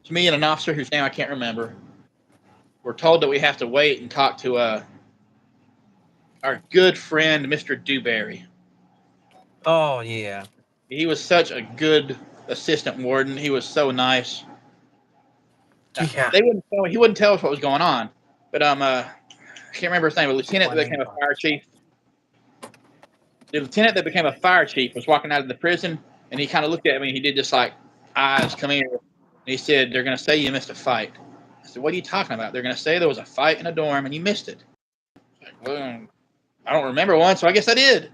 It's me and an officer whose name I can't remember. We're told that we have to wait and talk to our good friend, Mr. Dewberry. Oh, yeah. He was such a good assistant warden. He was so nice. Yeah. He wouldn't tell us what was going on. But I can't remember his name. A lieutenant that became a fire chief. The lieutenant that became a fire chief was walking out of the prison, and he kind of looked at me. And he did this like, eyes, come here. And he said, "They're going to say you missed a fight." I said, "What are you talking about?" "They're going to say there was a fight in a dorm and you missed it." Like, well, I don't remember one, so I guess I did.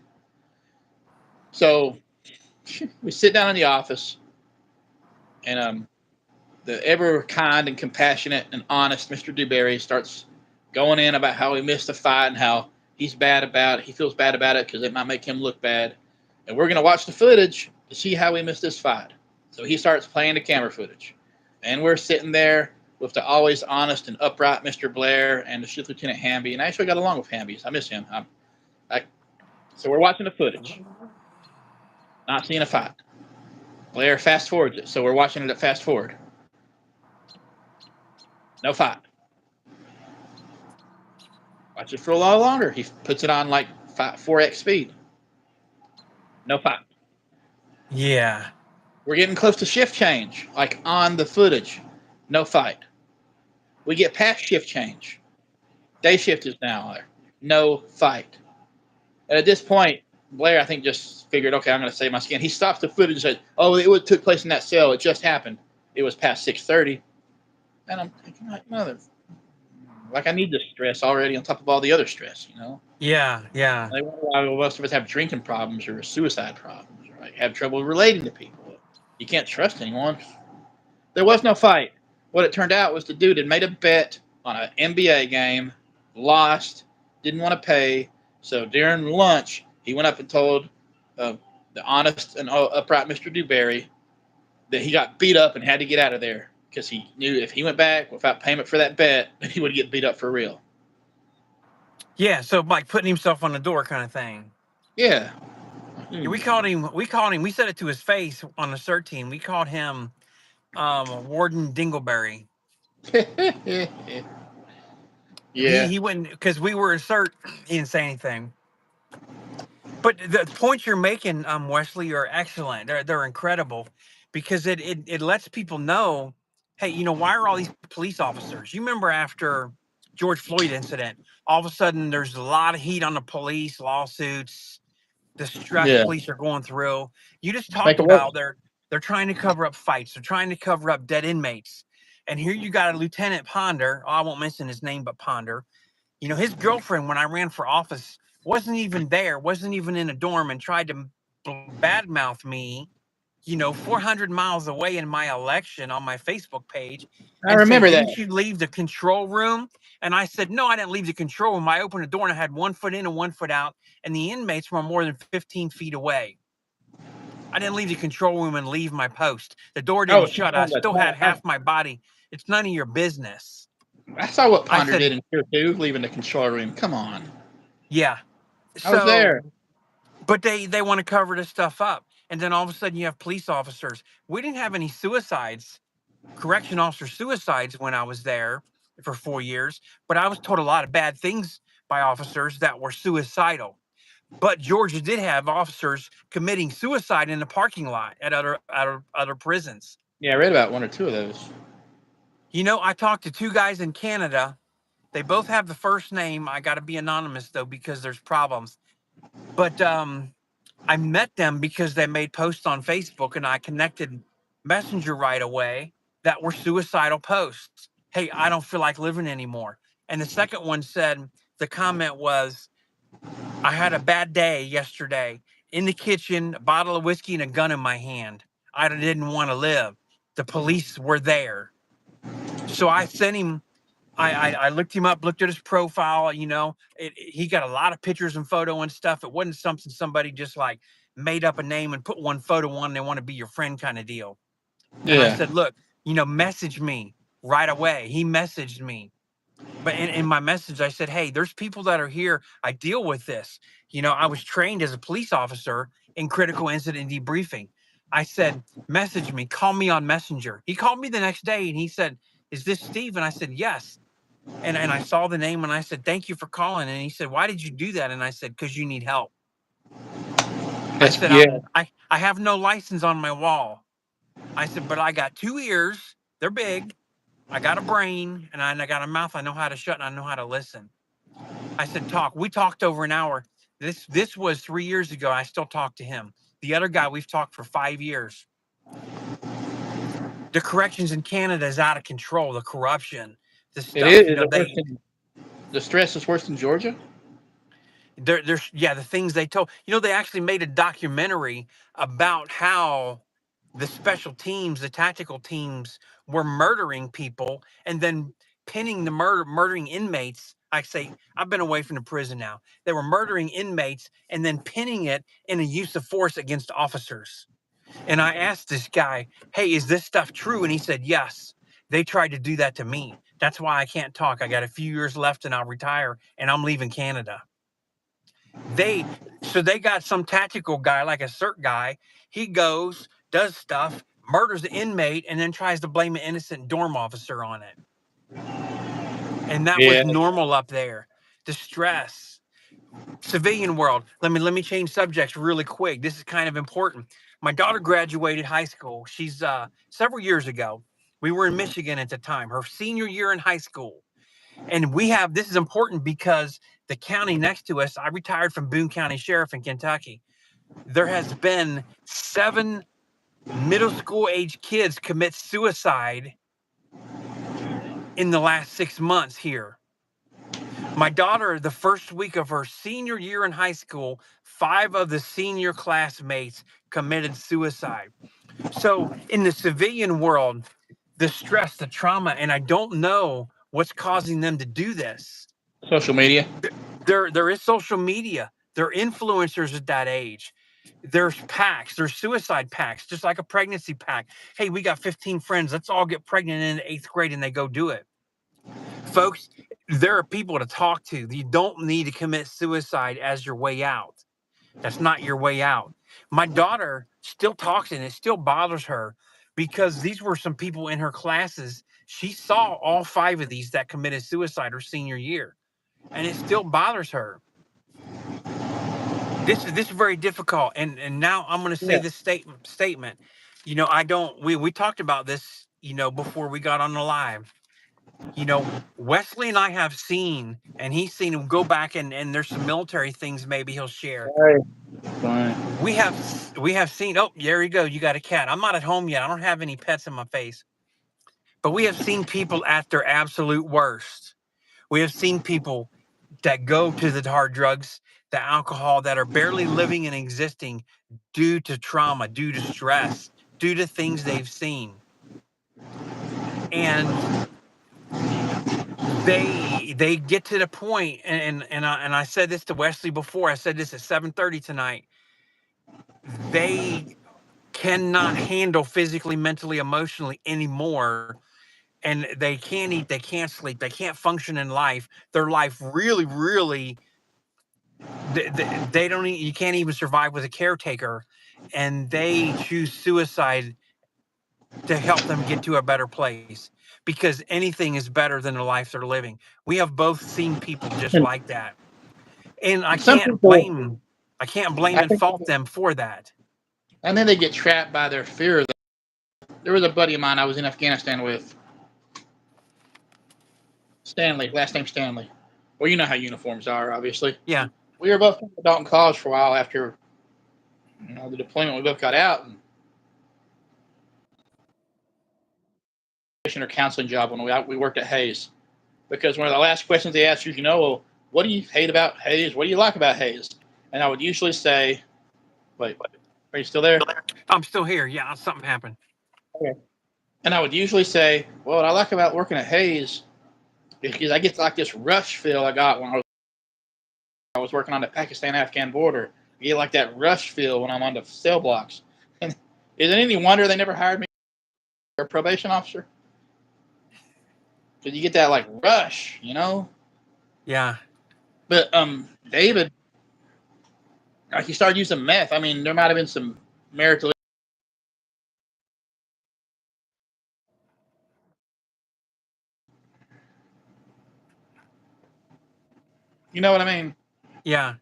So we sit down in the office, and the ever kind and compassionate and honest Mr. Dewberry starts going in about how he missed the fight and how He's bad about it. He feels bad about it because it might make him look bad. And we're going to watch the footage to see how we missed this fight. So he starts playing the camera footage. And we're sitting there with the always honest and upright Mr. Blair and the Chief Lieutenant Hamby. And I actually got along with Hamby. I miss him. So we're watching the footage, not seeing a fight. Blair fast forwards it. So we're watching it at fast forward. No fight. Watch it for a lot longer. He puts it on like 4x speed. No fight. Yeah. We're getting close to shift change, like on the footage. No fight. We get past shift change. Day shift is now there. No fight. And at this point, Blair, I think, just figured, okay, I'm going to save my skin. He stops the footage and says, oh, it took place in that cell. It just happened. It was past 6:30. And I'm thinking, like, like I need this stress already on top of all the other stress, you know? Yeah. Yeah. Like, why most of us have drinking problems or suicide problems or like have trouble relating to people. You can't trust anyone. There was no fight. What it turned out was the dude had made a bet on an NBA game, lost, didn't want to pay. So during lunch, he went up and told the honest and upright Mr. Dewberry that he got beat up and had to get out of there because he knew if he went back without payment for that bet, then he would get beat up for real. Yeah. So like putting himself on the door kind of thing. Yeah. Yeah, we called him. We said it to his face on the CERT team. We called him Warden Dingleberry. Yeah. He wouldn't, because we were in CERT. He didn't say anything. But the points you're making, Wesley, are excellent. They're incredible, because it lets people know, hey, why are all these police officers? You remember after George Floyd incident, all of a sudden there's a lot of heat on the police, lawsuits, the stress Yeah. police are going through. You just Let's make talked it work. about they're trying to cover up fights. They're trying to cover up dead inmates. And here you got a Lieutenant Ponder. I won't mention his name, but Ponder. His girlfriend, when I ran for office, wasn't even there, wasn't even in a dorm, and tried to badmouth me, 400 miles away in my election on my Facebook page, I and say, remember that. didn't you leave the control room? And I said, no, I didn't leave the control room. I opened the door and I had 1 foot in and 1 foot out, and the inmates were more than 15 feet away. I didn't leave the control room and leave my post. The door didn't shut. I still had half my body. It's none of your business. I saw what I Ponder said, did in Tier 2, leaving the control room. Come on. yeah. I was there. So, but they want to cover this stuff up. And then all of a sudden you have police officers. We didn't have any suicides, correction officer suicides, when I was there for 4 years, but I was told a lot of bad things by officers that were suicidal. But Georgia did have officers committing suicide in the parking lot at other prisons. Yeah, I read about 1 or 2 of those. I talked to 2 guys in Canada. They both have the first name. I got to be anonymous though, because there's problems. But I met them because they made posts on Facebook, and I connected Messenger right away that were suicidal posts. Hey, I don't feel like living anymore. And the second one said, the comment was, I had a bad day yesterday. In the kitchen, a bottle of whiskey and a gun in my hand. I didn't want to live. The police were there. So I sent him, I looked him up, looked at his profile. He got a lot of pictures and photo and stuff. It wasn't something somebody just like made up a name and put one photo on. They want to be your friend kind of deal. And I Yeah. said, look, message me right away. He messaged me. But in my message, I said, hey, there's people that are here. I deal with this. I was trained as a police officer in critical incident debriefing. I said, message me, call me on Messenger. He called me the next day and he said, is this Steve? And I said, yes. And I saw the name and I said, thank you for calling. And he said, why did you do that? And I said, because you need help. I said, I have no license on my wall. I said, but I got 2 ears. They're big. I got a brain and I got a mouth. I know how to shut and I know how to listen. I said, talk. We talked over an hour. This was 3 years ago. I still talk to him. The other guy, we've talked for 5 years. The corrections in Canada is out of control. The corruption, the stuff. The stress is worse than Georgia? There's the things they told. They actually made a documentary about how the special teams, the tactical teams, were murdering people, and then pinning the murdering inmates. I say, I've been away from the prison now. They were murdering inmates and then pinning it in a use of force against officers. And I asked this guy, hey, is this stuff true? And he said, yes, they tried to do that to me. That's why I can't talk. I got a few years left and I'll retire and I'm leaving Canada. They got some tactical guy, like a CERT guy. He goes, does stuff, murders the inmate, and then tries to blame an innocent dorm officer on it. And that was Yeah. normal up there. The stress. Civilian world. Let me change subjects really quick. This is kind of important. My daughter graduated high school. She's several years ago. We were in Michigan at the time, her senior year in high school. And this is important because the county next to us, I retired from Boone County Sheriff in Kentucky. There has been 7 middle school age kids commit suicide in the last 6 months here. My daughter, the first week of her senior year in high school, 5 of the senior classmates committed suicide. So in the civilian world, the stress, the trauma, and I don't know what's causing them to do this. Social media. There is social media. There are influencers at that age. There's packs. There's suicide packs, just like a pregnancy pack. Hey, we got 15 friends. Let's all get pregnant in the 8th grade, and they go do it. Folks, there are people to talk to. You don't need to commit suicide as your way out. That's not your way out. My daughter still talks, and it still bothers her because these were some people in her classes. She saw all 5 of these that committed suicide her senior year, and it still bothers her. This is very difficult, and now I'm going to say this statement. You know, I don't. We talked about this, before we got on the live. Wesley and I have seen, and he's seen him go back, and there's some military things maybe he'll share. Fine. We have seen. Oh, there you go. You got a cat. I'm not at home yet. I don't have any pets in my face, but we have seen people at their absolute worst. We have seen people that go to the hard drugs, the alcohol, that are barely living and existing due to trauma, due to stress, due to things they've seen. And they get to the point, and I said this to Wesley before. I said this at 7:30 tonight. They cannot handle physically, mentally, emotionally anymore. And they can't eat, they can't sleep, they can't function in life. Their life really, they don't. You can't even survive with a caretaker, and they choose suicide to help them get to a better place because anything is better than the life they're living. We have both seen people just like that, and I Some can't people, blame I and think, fault them for that. and then they get trapped by their fear. There was a buddy of mine I was in Afghanistan with, Stanley, last name Stanley. Well, you know how uniforms are, obviously. Yeah. We were both in Dalton College for a while after the deployment. We both got out and or counseling job when we worked at Hayes, because one of the last questions they asked you, well, what do you hate about Hayes? What do you like about Hayes? And I would usually say, wait, are you still there? I'm still here. Yeah, something happened. Okay. And I would usually say, well, what I like about working at Hayes is because I get like this rush feel I got when I was working on the Pakistan-Afghan border. I get like that rush feel when I'm on the cell blocks. And is it any wonder they never hired me as a probation officer? Because you get that like rush, Yeah. But David, like he started using meth. I mean, there might have been some merit to. You know what I mean? Yeah.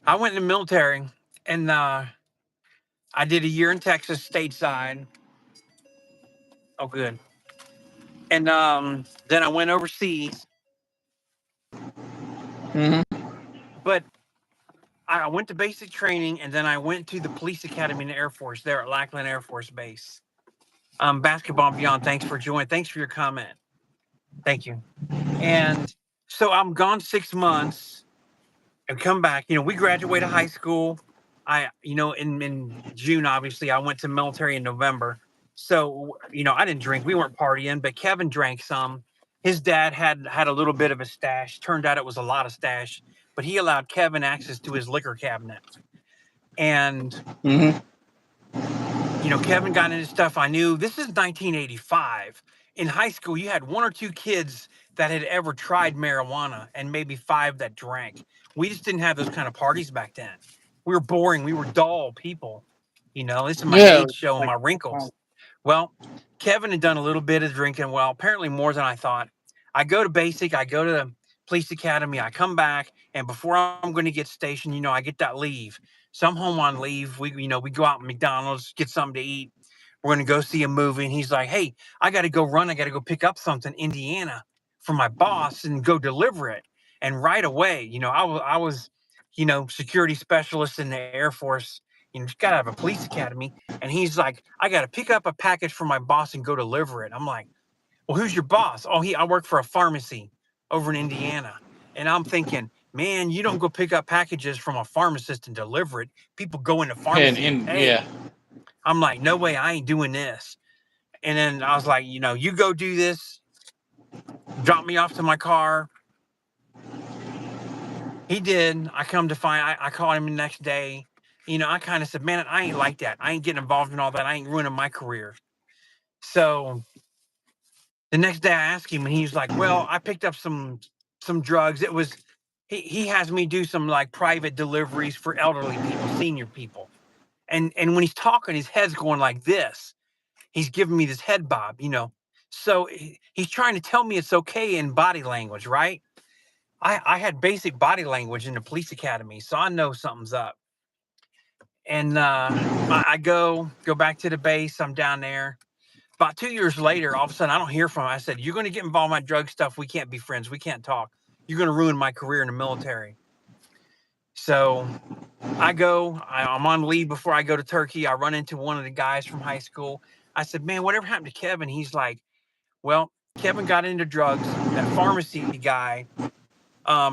I went in the military, and I did a year in Texas stateside. Oh, good. And then I went overseas. Mm-hmm. But I went to basic training, and then I went to the police academy in the Air Force there at Lackland Air Force Base. Basketball and Beyond, thanks for joining. Thanks for your comment. Thank you. And so I'm gone 6 months and come back. We graduated high school. In June, obviously, I went to military in November. So, I didn't drink. We weren't partying, but Kevin drank some. His dad had a little bit of a stash. Turned out it was a lot of stash, but he allowed Kevin access to his liquor cabinet. And Mm-hmm. Kevin got into stuff. I knew this is 1985. In high school, you had one or two kids that had ever tried marijuana and maybe five that drank. We just didn't have those kind of parties back then. We were boring. We were dull people. This is my Yeah. age showing Like, my wrinkles. Well, Kevin had done a little bit of drinking. Well, apparently more than I thought. I go to basic, I go to the police academy, I come back, and before I'm going to get stationed, I get that leave. So I'm home on leave. We go out to McDonald's, get something to eat. We're going to go see a movie. And he's like, hey, I got to go run. I got to go pick up something in Indiana for my boss and go deliver it. And right away, I was security specialist in the Air Force. Just got out of a police academy. And he's like, I got to pick up a package for my boss and go deliver it. I'm like, well, who's your boss? Oh, I work for a pharmacy over in Indiana. And I'm thinking, man, you don't go pick up packages from a pharmacist and deliver it. People go into pharmacy and pay. yeah. I'm like, no way, I ain't doing this. And then I was like, you go do this, drop me off to my car. He did. I come to find, I called him the next day. I kind of said, man, I ain't like that. I ain't getting involved in all that. I ain't ruining my career. So the next day I asked him and he's like, well, I picked up some drugs. It was he has me do some like private deliveries for elderly people, senior people. And when he's talking, his head's going like this. He's giving me this head bob. So he's trying to tell me it's okay in body language, right? I had basic body language in the police academy, so I know something's up. And I go back to the base. I'm down there. About 2 years later, all of a sudden, I don't hear from him. I said, you're going to get involved in my drug stuff. We can't be friends. We can't talk. You're going to ruin my career in the military. So I'm on leave before I go to Turkey. I run into one of the guys from high school. I said, man, whatever happened to Kevin? He's like, well, Kevin got into drugs. That pharmacy guy,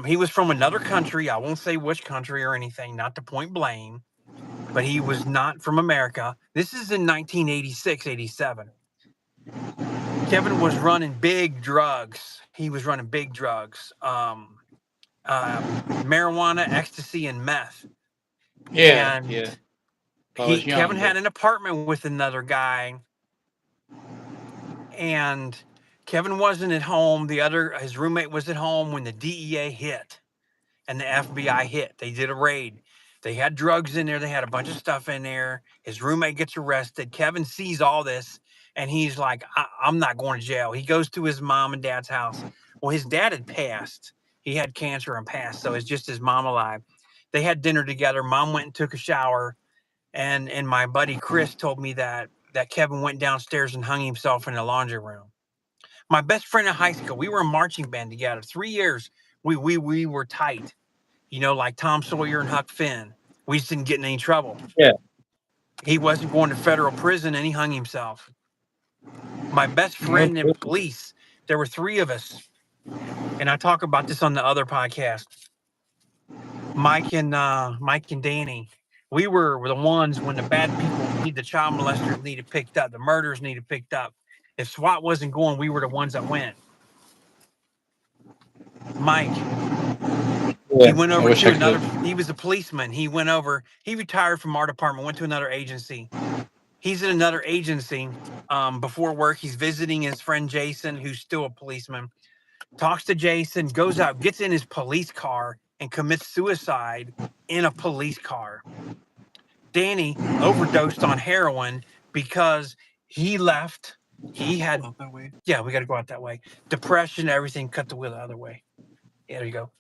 he was from another country. I won't say which country or anything, not to point blame, but he was not from America. This is in 1986, 87. Kevin was running big drugs. He was running big drugs, marijuana, ecstasy, and meth. Yeah. And Yeah. I was young, Kevin had an apartment with another guy, and Kevin wasn't at home. His roommate was at home when the DEA hit and the FBI hit. They did a raid. They had drugs in there. They had a bunch of stuff in there. His roommate gets arrested. Kevin sees all this and he's like, I'm not going to jail. He goes to his mom and dad's house. Well, his dad had passed. He had cancer and passed. So it's just his mom alive. They had dinner together. Mom went and took a shower. And my buddy Chris told me that Kevin went downstairs and hung himself in the laundry room. My best friend in high school, we were a marching band together. 3 years, we were tight. Like Tom Sawyer and Huck Finn. We just didn't get in any trouble. Yeah. He wasn't going to federal prison and he hung himself. My best friend in police, there were three of us. And I talk about this on the other podcast. Mike and Danny. We were the ones when the bad people need the child molesters needed picked up, the murders needed picked up. If SWAT wasn't going, we were the ones that went. Mike, he went over to another. He was a policeman. He retired from our department, went to another agency. He's in another agency. Before work, he's visiting his friend Jason, who's still a policeman. Talks to Jason, goes out, gets in his police car, and commits suicide in a police car. Danny overdosed on heroin because he left. He had, yeah, we got to go out that way. Depression, everything, cut the wheel the other way. Yeah, there you go.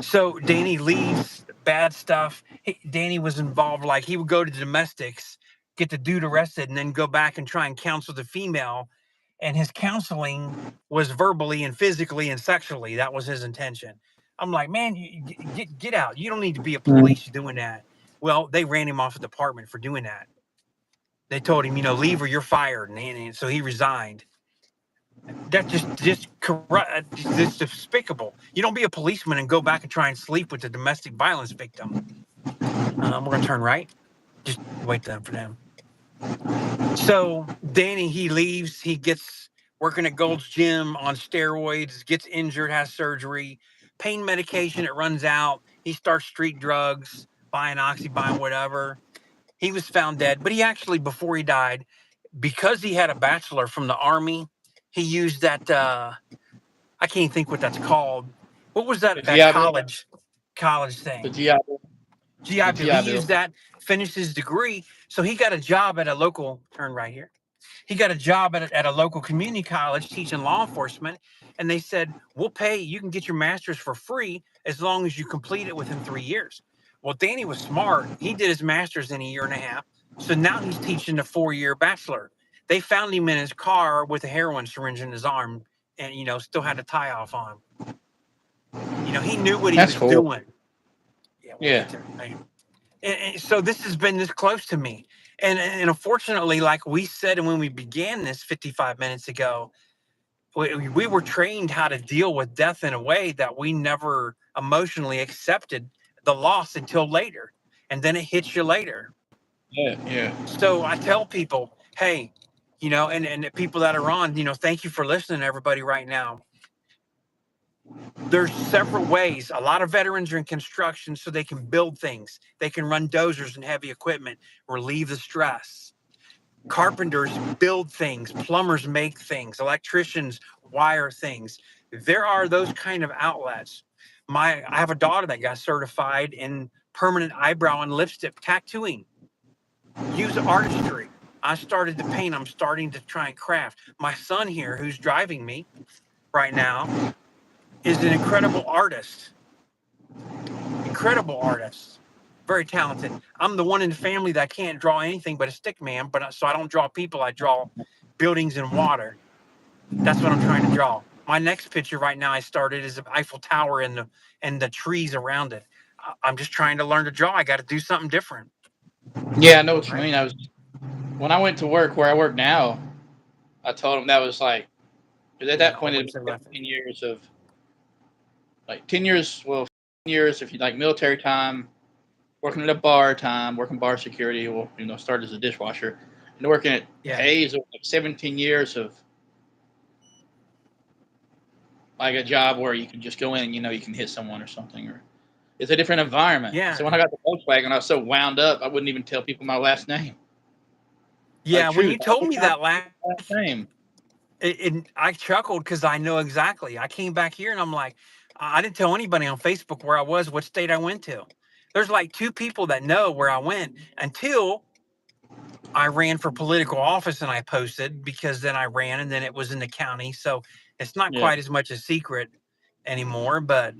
So Danny leaves, bad stuff. Danny was involved, like he would go to domestics, get the dude arrested, and then go back and try and counsel the female. And his counseling was verbally and physically and sexually. That was his intention. I'm like, man, you get out. You don't need to be a police doing that. Well, they ran him off the department for doing that. They told him, leave or you're fired. And so he resigned. That's just corrupt. It's despicable. You don't be a policeman and go back and try and sleep with the domestic violence victim. We're gonna turn right. Just wait for them. So Danny, he leaves. working at Gold's Gym on steroids, gets injured, has surgery, pain medication, it runs out. He starts street drugs, buying oxy, buying whatever. He was found dead, but he actually, before he died, because he had a bachelor from the Army, he used that, I can't think what that's called. What was The that GI Bill. college The thing? GI Bill. GI The Bill. He GI Bill. used that, finished his degree. So he got a job at a local, turn right here. He got a job at a local community college teaching law enforcement. And they said, we'll pay, you can get your master's for free as long as you complete it within 3 years. Well, Danny was smart. He did his master's in a year and a half. So now he's teaching a 4-year bachelor. They found him in his car with a heroin syringe in his arm and, still had a tie off on. He knew what he That's was horrible. doing. Yeah, we'll Yeah. get there. And so this has been this close to me. And unfortunately, like we said when we began this 55 minutes ago, we were trained how to deal with death in a way that we never emotionally accepted the loss until later. And then it hits you later. Yeah. So I tell people, hey, and the people that are on, thank you for listening, everybody, right now. There's several ways. A lot of veterans are in construction so they can build things. They can run dozers and heavy equipment, relieve the stress. Carpenters build things, plumbers make things, electricians wire things. There are those kind of outlets. I have a daughter that got certified in permanent eyebrow and lipstick tattooing. Use artistry. I started to paint. I'm starting to try and craft. My son here, who's driving me right now, is an incredible artist. Very talented. I'm the one in the family that can't draw anything but a stick man, so I don't draw people. I draw buildings and water. That's what I'm trying to draw. My next picture right now I started is the Eiffel Tower and the trees around it. I'm just trying to learn to draw. I got to do something different. Yeah, I know what you mean. When I went to work where I work now, I told them that was like, because at that point it was 10 years of, like 10 years, well, 10 years if you like military time, working at a bar time, working bar security, or started as a dishwasher, and working at Hayes, like 17 years of like a job where you can just go in and you can hit someone or something, or it's a different environment. Yeah. So when I got the Volkswagen, I was so wound up I wouldn't even tell people my last name. Yeah, when you told me that last name, I chuckled because I know exactly. I came back here and I'm like, I didn't tell anybody on Facebook where I was, what state I went to. There's like 2 people that know where I went until I ran for political office and I posted, because then I ran and then it was in the county. So it's not quite as much a secret anymore. But,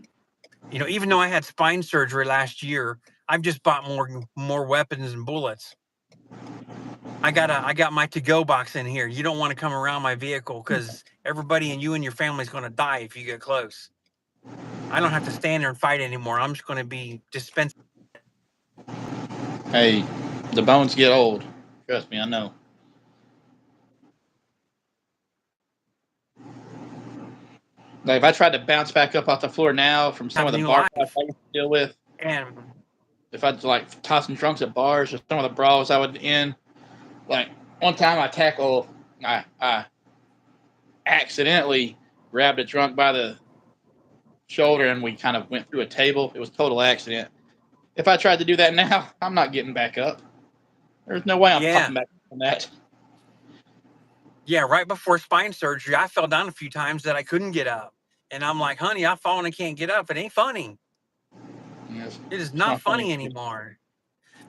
even though I had spine surgery last year, I've just bought more weapons and bullets. I got my to-go box in here. You don't want to come around my vehicle because everybody and you and your family is going to die if you get close. I don't have to stand there and fight anymore. I'm just going to be dispensed. Hey, the bones get old. Trust me, I know. Like if I tried to bounce back up off the floor now from some of the bar fights I used to deal with, and if I'd like tossing drunks at bars or some of the brawls I would in, like one time I accidentally grabbed a drunk by the shoulder and we kind of went through a table. It was a total accident. If I tried to do that now, I'm not getting back up. There's no way I'm popping back from that. Yeah, right before spine surgery, I fell down a few times that I couldn't get up. And I'm like, honey, I've fallen and can't get up. It ain't funny. Yes, it is not funny anymore.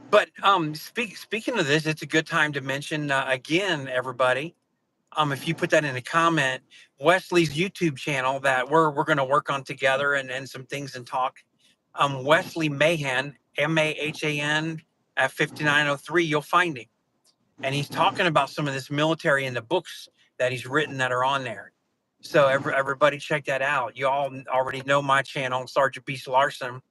But speaking of this, it's a good time to mention again, everybody. If you put that in a comment, Wesley's YouTube channel that we're going to work on together and some things and talk. Wesley Mahan, Mahan at 5903, you'll find him. And he's talking about some of this military in the books that he's written that are on there. So everybody check that out. You all already know my channel, Sergeant Beast Larson.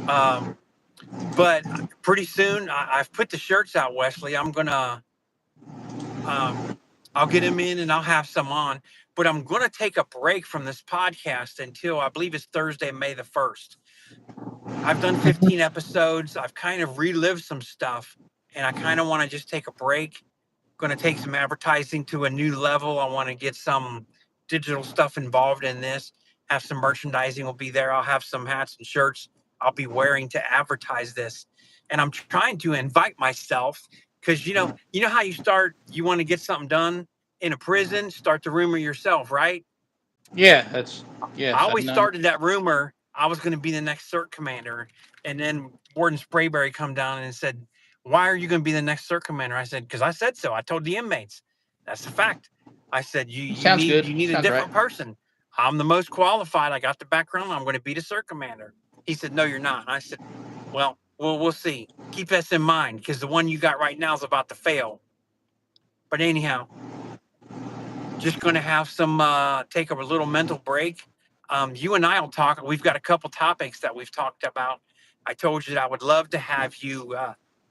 But pretty soon, I've put the shirts out, Wesley. I'm going to, I'll get them in and I'll have some on. But I'm going to take a break from this podcast until I believe it's Thursday, May the 1st. I've done 15 episodes. I've kind of relived some stuff. And I kind of want to just take a break, going to take some advertising to a new level. I want to get some digital stuff involved in this. Have some merchandising will be there. I'll have some hats and shirts I'll be wearing to advertise this. And I'm trying to invite myself because you know how you want to get something done in a prison, start the rumor yourself, right? Yeah, I yes, I've always known. started that rumor I was going to be the next CERT commander. And then Warden Sprayberry come down and said, "Why are you going to be the next CERT commander?" I said, "Because I said so. I told the inmates. That's a fact." I said, "You you Sounds need good. you need a Sounds right. different person. I'm the most qualified. I got the background. I'm going to be the CERT commander." He said, "No, you're not." I said, "Well, we'll see. Keep this in mind because the one you got right now is about to fail." But anyhow, just going to have some take a little mental break. You and I will talk. We've got a couple topics that we've talked about. I told you that I would love to have you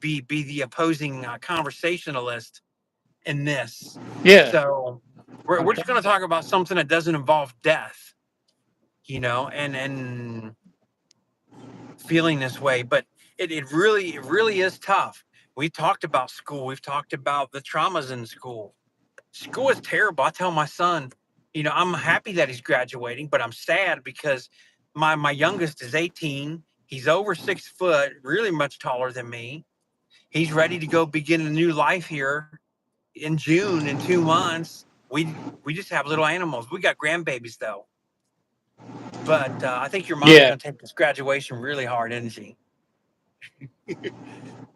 be the opposing conversationalist in this. Yeah. So we're just going to talk about something that doesn't involve death, and feeling this way. But it really is tough. We talked about school. We've talked about the traumas in school. School is terrible. I tell my son, I'm happy that he's graduating, but I'm sad because my youngest is 18. He's over 6 foot, really much taller than me. He's ready to go begin a new life here in June in 2 months. We just have little animals. We got grandbabies though. But I think your mom's Yeah. gonna take this graduation really hard, isn't she?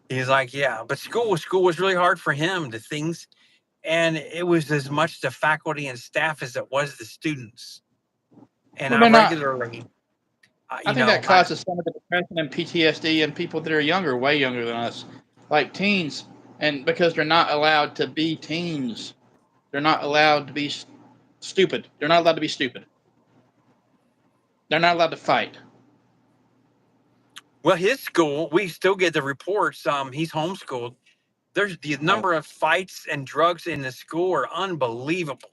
He's like, yeah. But school was really hard for him. The things, and it was as much the faculty and staff as it was the students. And Well, I they're not. regularly, I think that causes some of the depression and PTSD in people that are younger, way younger than us, like teens, and because they're not allowed to be teens, they're not allowed to be stupid. They're not allowed to be stupid. They're not allowed to fight. well, his school, we still get the reports. He's homeschooled. There's the Oh, number of fights and drugs in the school are unbelievable.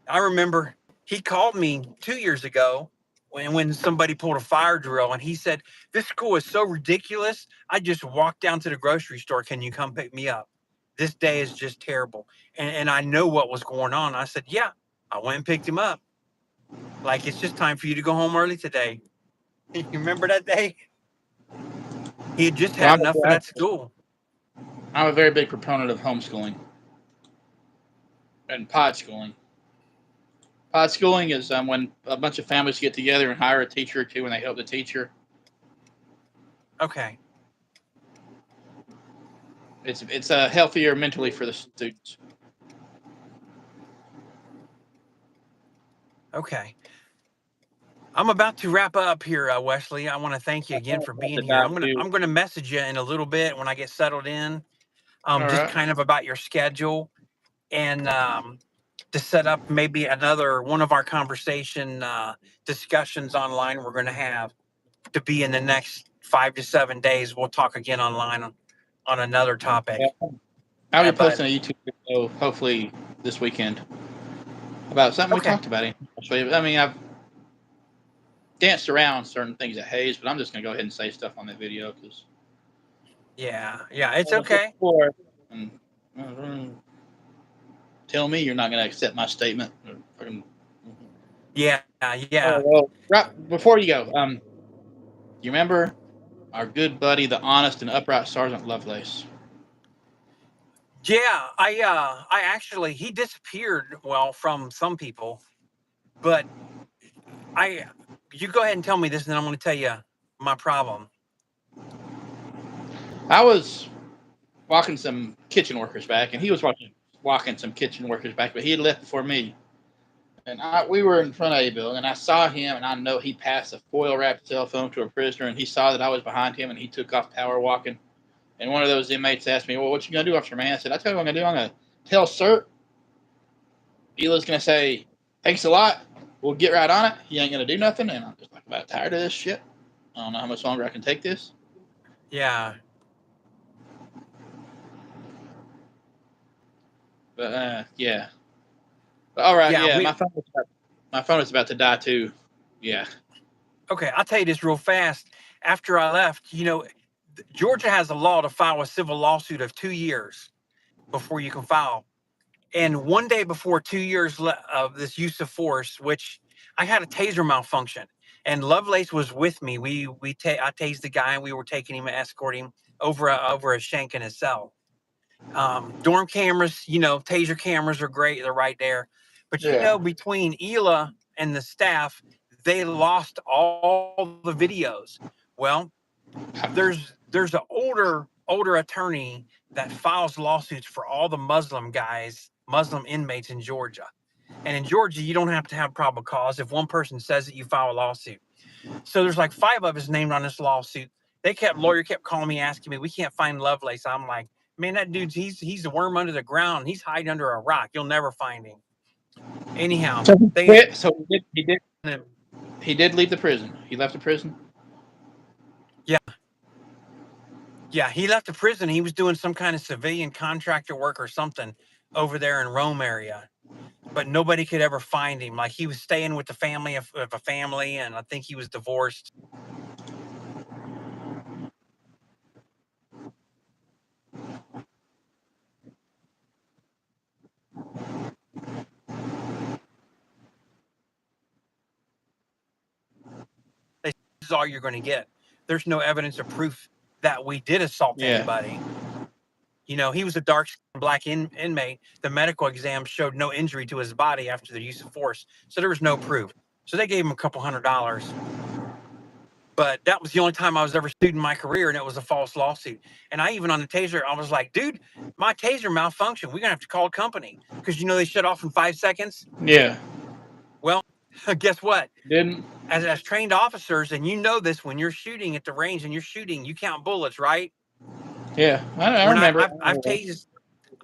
I remember he called me 2 years ago when somebody pulled a fire drill, and he said, "This school is so ridiculous. I just walked down to the grocery store. Can you come pick me up? This day is just terrible." And I know what was going on. I said, "Yeah." I went and picked him up. Like, it's just time for you to go home early today. You remember that day? He had just well, had enough of that school. I'm a very big proponent of homeschooling and pod schooling. Pod schooling is when a bunch of families get together and hire a teacher or two, and they help the teacher. Okay. It's healthier mentally for the students. Okay. I'm about to wrap up here, Wesley. I want to thank you again for being here. I'm gonna All I'm gonna message you in a little bit when I get settled in. Just right. kind of about your schedule and to set up maybe another one of our conversation discussions online we're going to have to be in the next 5 to 7 days. We'll talk again online on another Yeah. topic. I'll be But posting a YouTube video hopefully this weekend about something we okay, talked about. I mean, I've danced around certain things at Hayes, but I'm just gonna go ahead and say stuff on that video because yeah, it's okay. and, tell me you're not gonna accept my statement. Yeah, Oh yeah, well, right before you go, you remember our good buddy, the honest and upright Sergeant Lovelace? yeah. I actually he disappeared. Well, from some people, but I you go ahead and tell me this, and then I'm going to tell you my problem. I was walking some kitchen workers back, and he was walking some kitchen workers back, but he had left before me. And we were in front of a building, and I saw him, and I know he passed a foil wrapped cell phone to a prisoner, and he saw that I was behind him, and he took off power walking. And one of those inmates asked me, "Well, what you gonna do, officer man?" I said, "I tell you what I'm gonna do. I'm gonna tell Sir. Eli's gonna say, thanks a lot. We'll get right on it. He ain't gonna do nothing." And I'm just like about tired of this shit. I don't know how much longer I can take this. Yeah, But yeah. But all right, yeah. yeah. My phone is about to die too. Yeah. Okay, I'll tell you this real fast. After I left, Georgia has a law to file a civil lawsuit of 2 years before you can file. And one day before 2 years of this use of force, which I had a taser malfunction, and Lovelace was with me. I tased the guy, and we were taking him and escorting him over a shank in his cell. Dorm cameras, taser cameras are great. They're right there. But between Ela and the staff, they lost all the videos. Well, there's an older attorney that files lawsuits for all the Muslim inmates in Georgia. And in Georgia, you don't have to have probable cause. If one person says that, you file a lawsuit. So there's like 5 of us named on this lawsuit. Lawyer kept calling me, asking me, we can't find Lovelace. I'm like, man, that dude's he's a worm under the ground. He's hiding under a rock. You'll never find him. Anyhow, So he they quit. So he did leave the prison. He left the prison. Yeah, he left the prison. He was doing some kind of civilian contractor work or something over there in Rome area, but nobody could ever find him. Like, he was staying with the family of a family, and I think he was divorced. This is all you're going to get. There's no evidence or proof that we did assault anybody. He was a dark-skinned black inmate. The medical exam showed no injury to his body after the use of force, so there was no proof. So they gave him a couple $100. But that was the only time I was ever sued in my career, and it was a false lawsuit. And I even on the taser, I was like, dude, my taser malfunctioned. We're gonna have to call a company because they shut off in 5 seconds. Yeah. Well, guess what? Didn't. As trained officers, and this when you're shooting at the range and you're shooting, you count bullets, right? Yeah, I remember. I've tased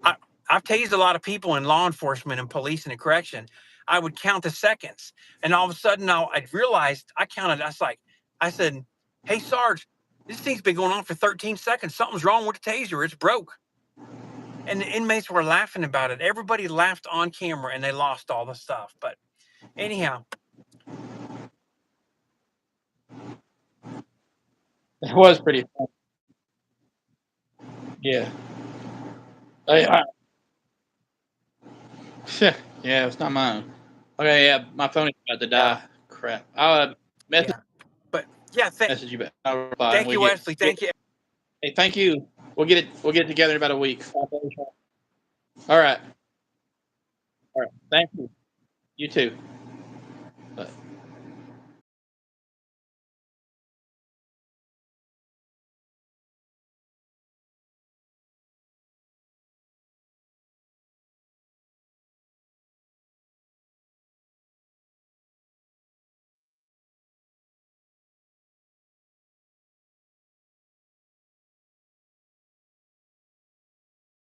a lot of people in law enforcement and police and in correction. I would count the seconds, and all of a sudden, I realized I counted. I said, "Hey, Sarge, this thing's been going on for 13 seconds. Something's wrong with the taser. It's broke." And the inmates were laughing about it. Everybody laughed on camera, and they lost all the stuff. But anyhow, it was pretty fun. Yeah. Yeah, it's not mine. Okay, yeah, my phone is about to die. Crap. I'll message you back. I'll reply. Thank you, Wesley. Thank you. Hey, thank you. We'll get it together in about a week. All right. Thank you. You too.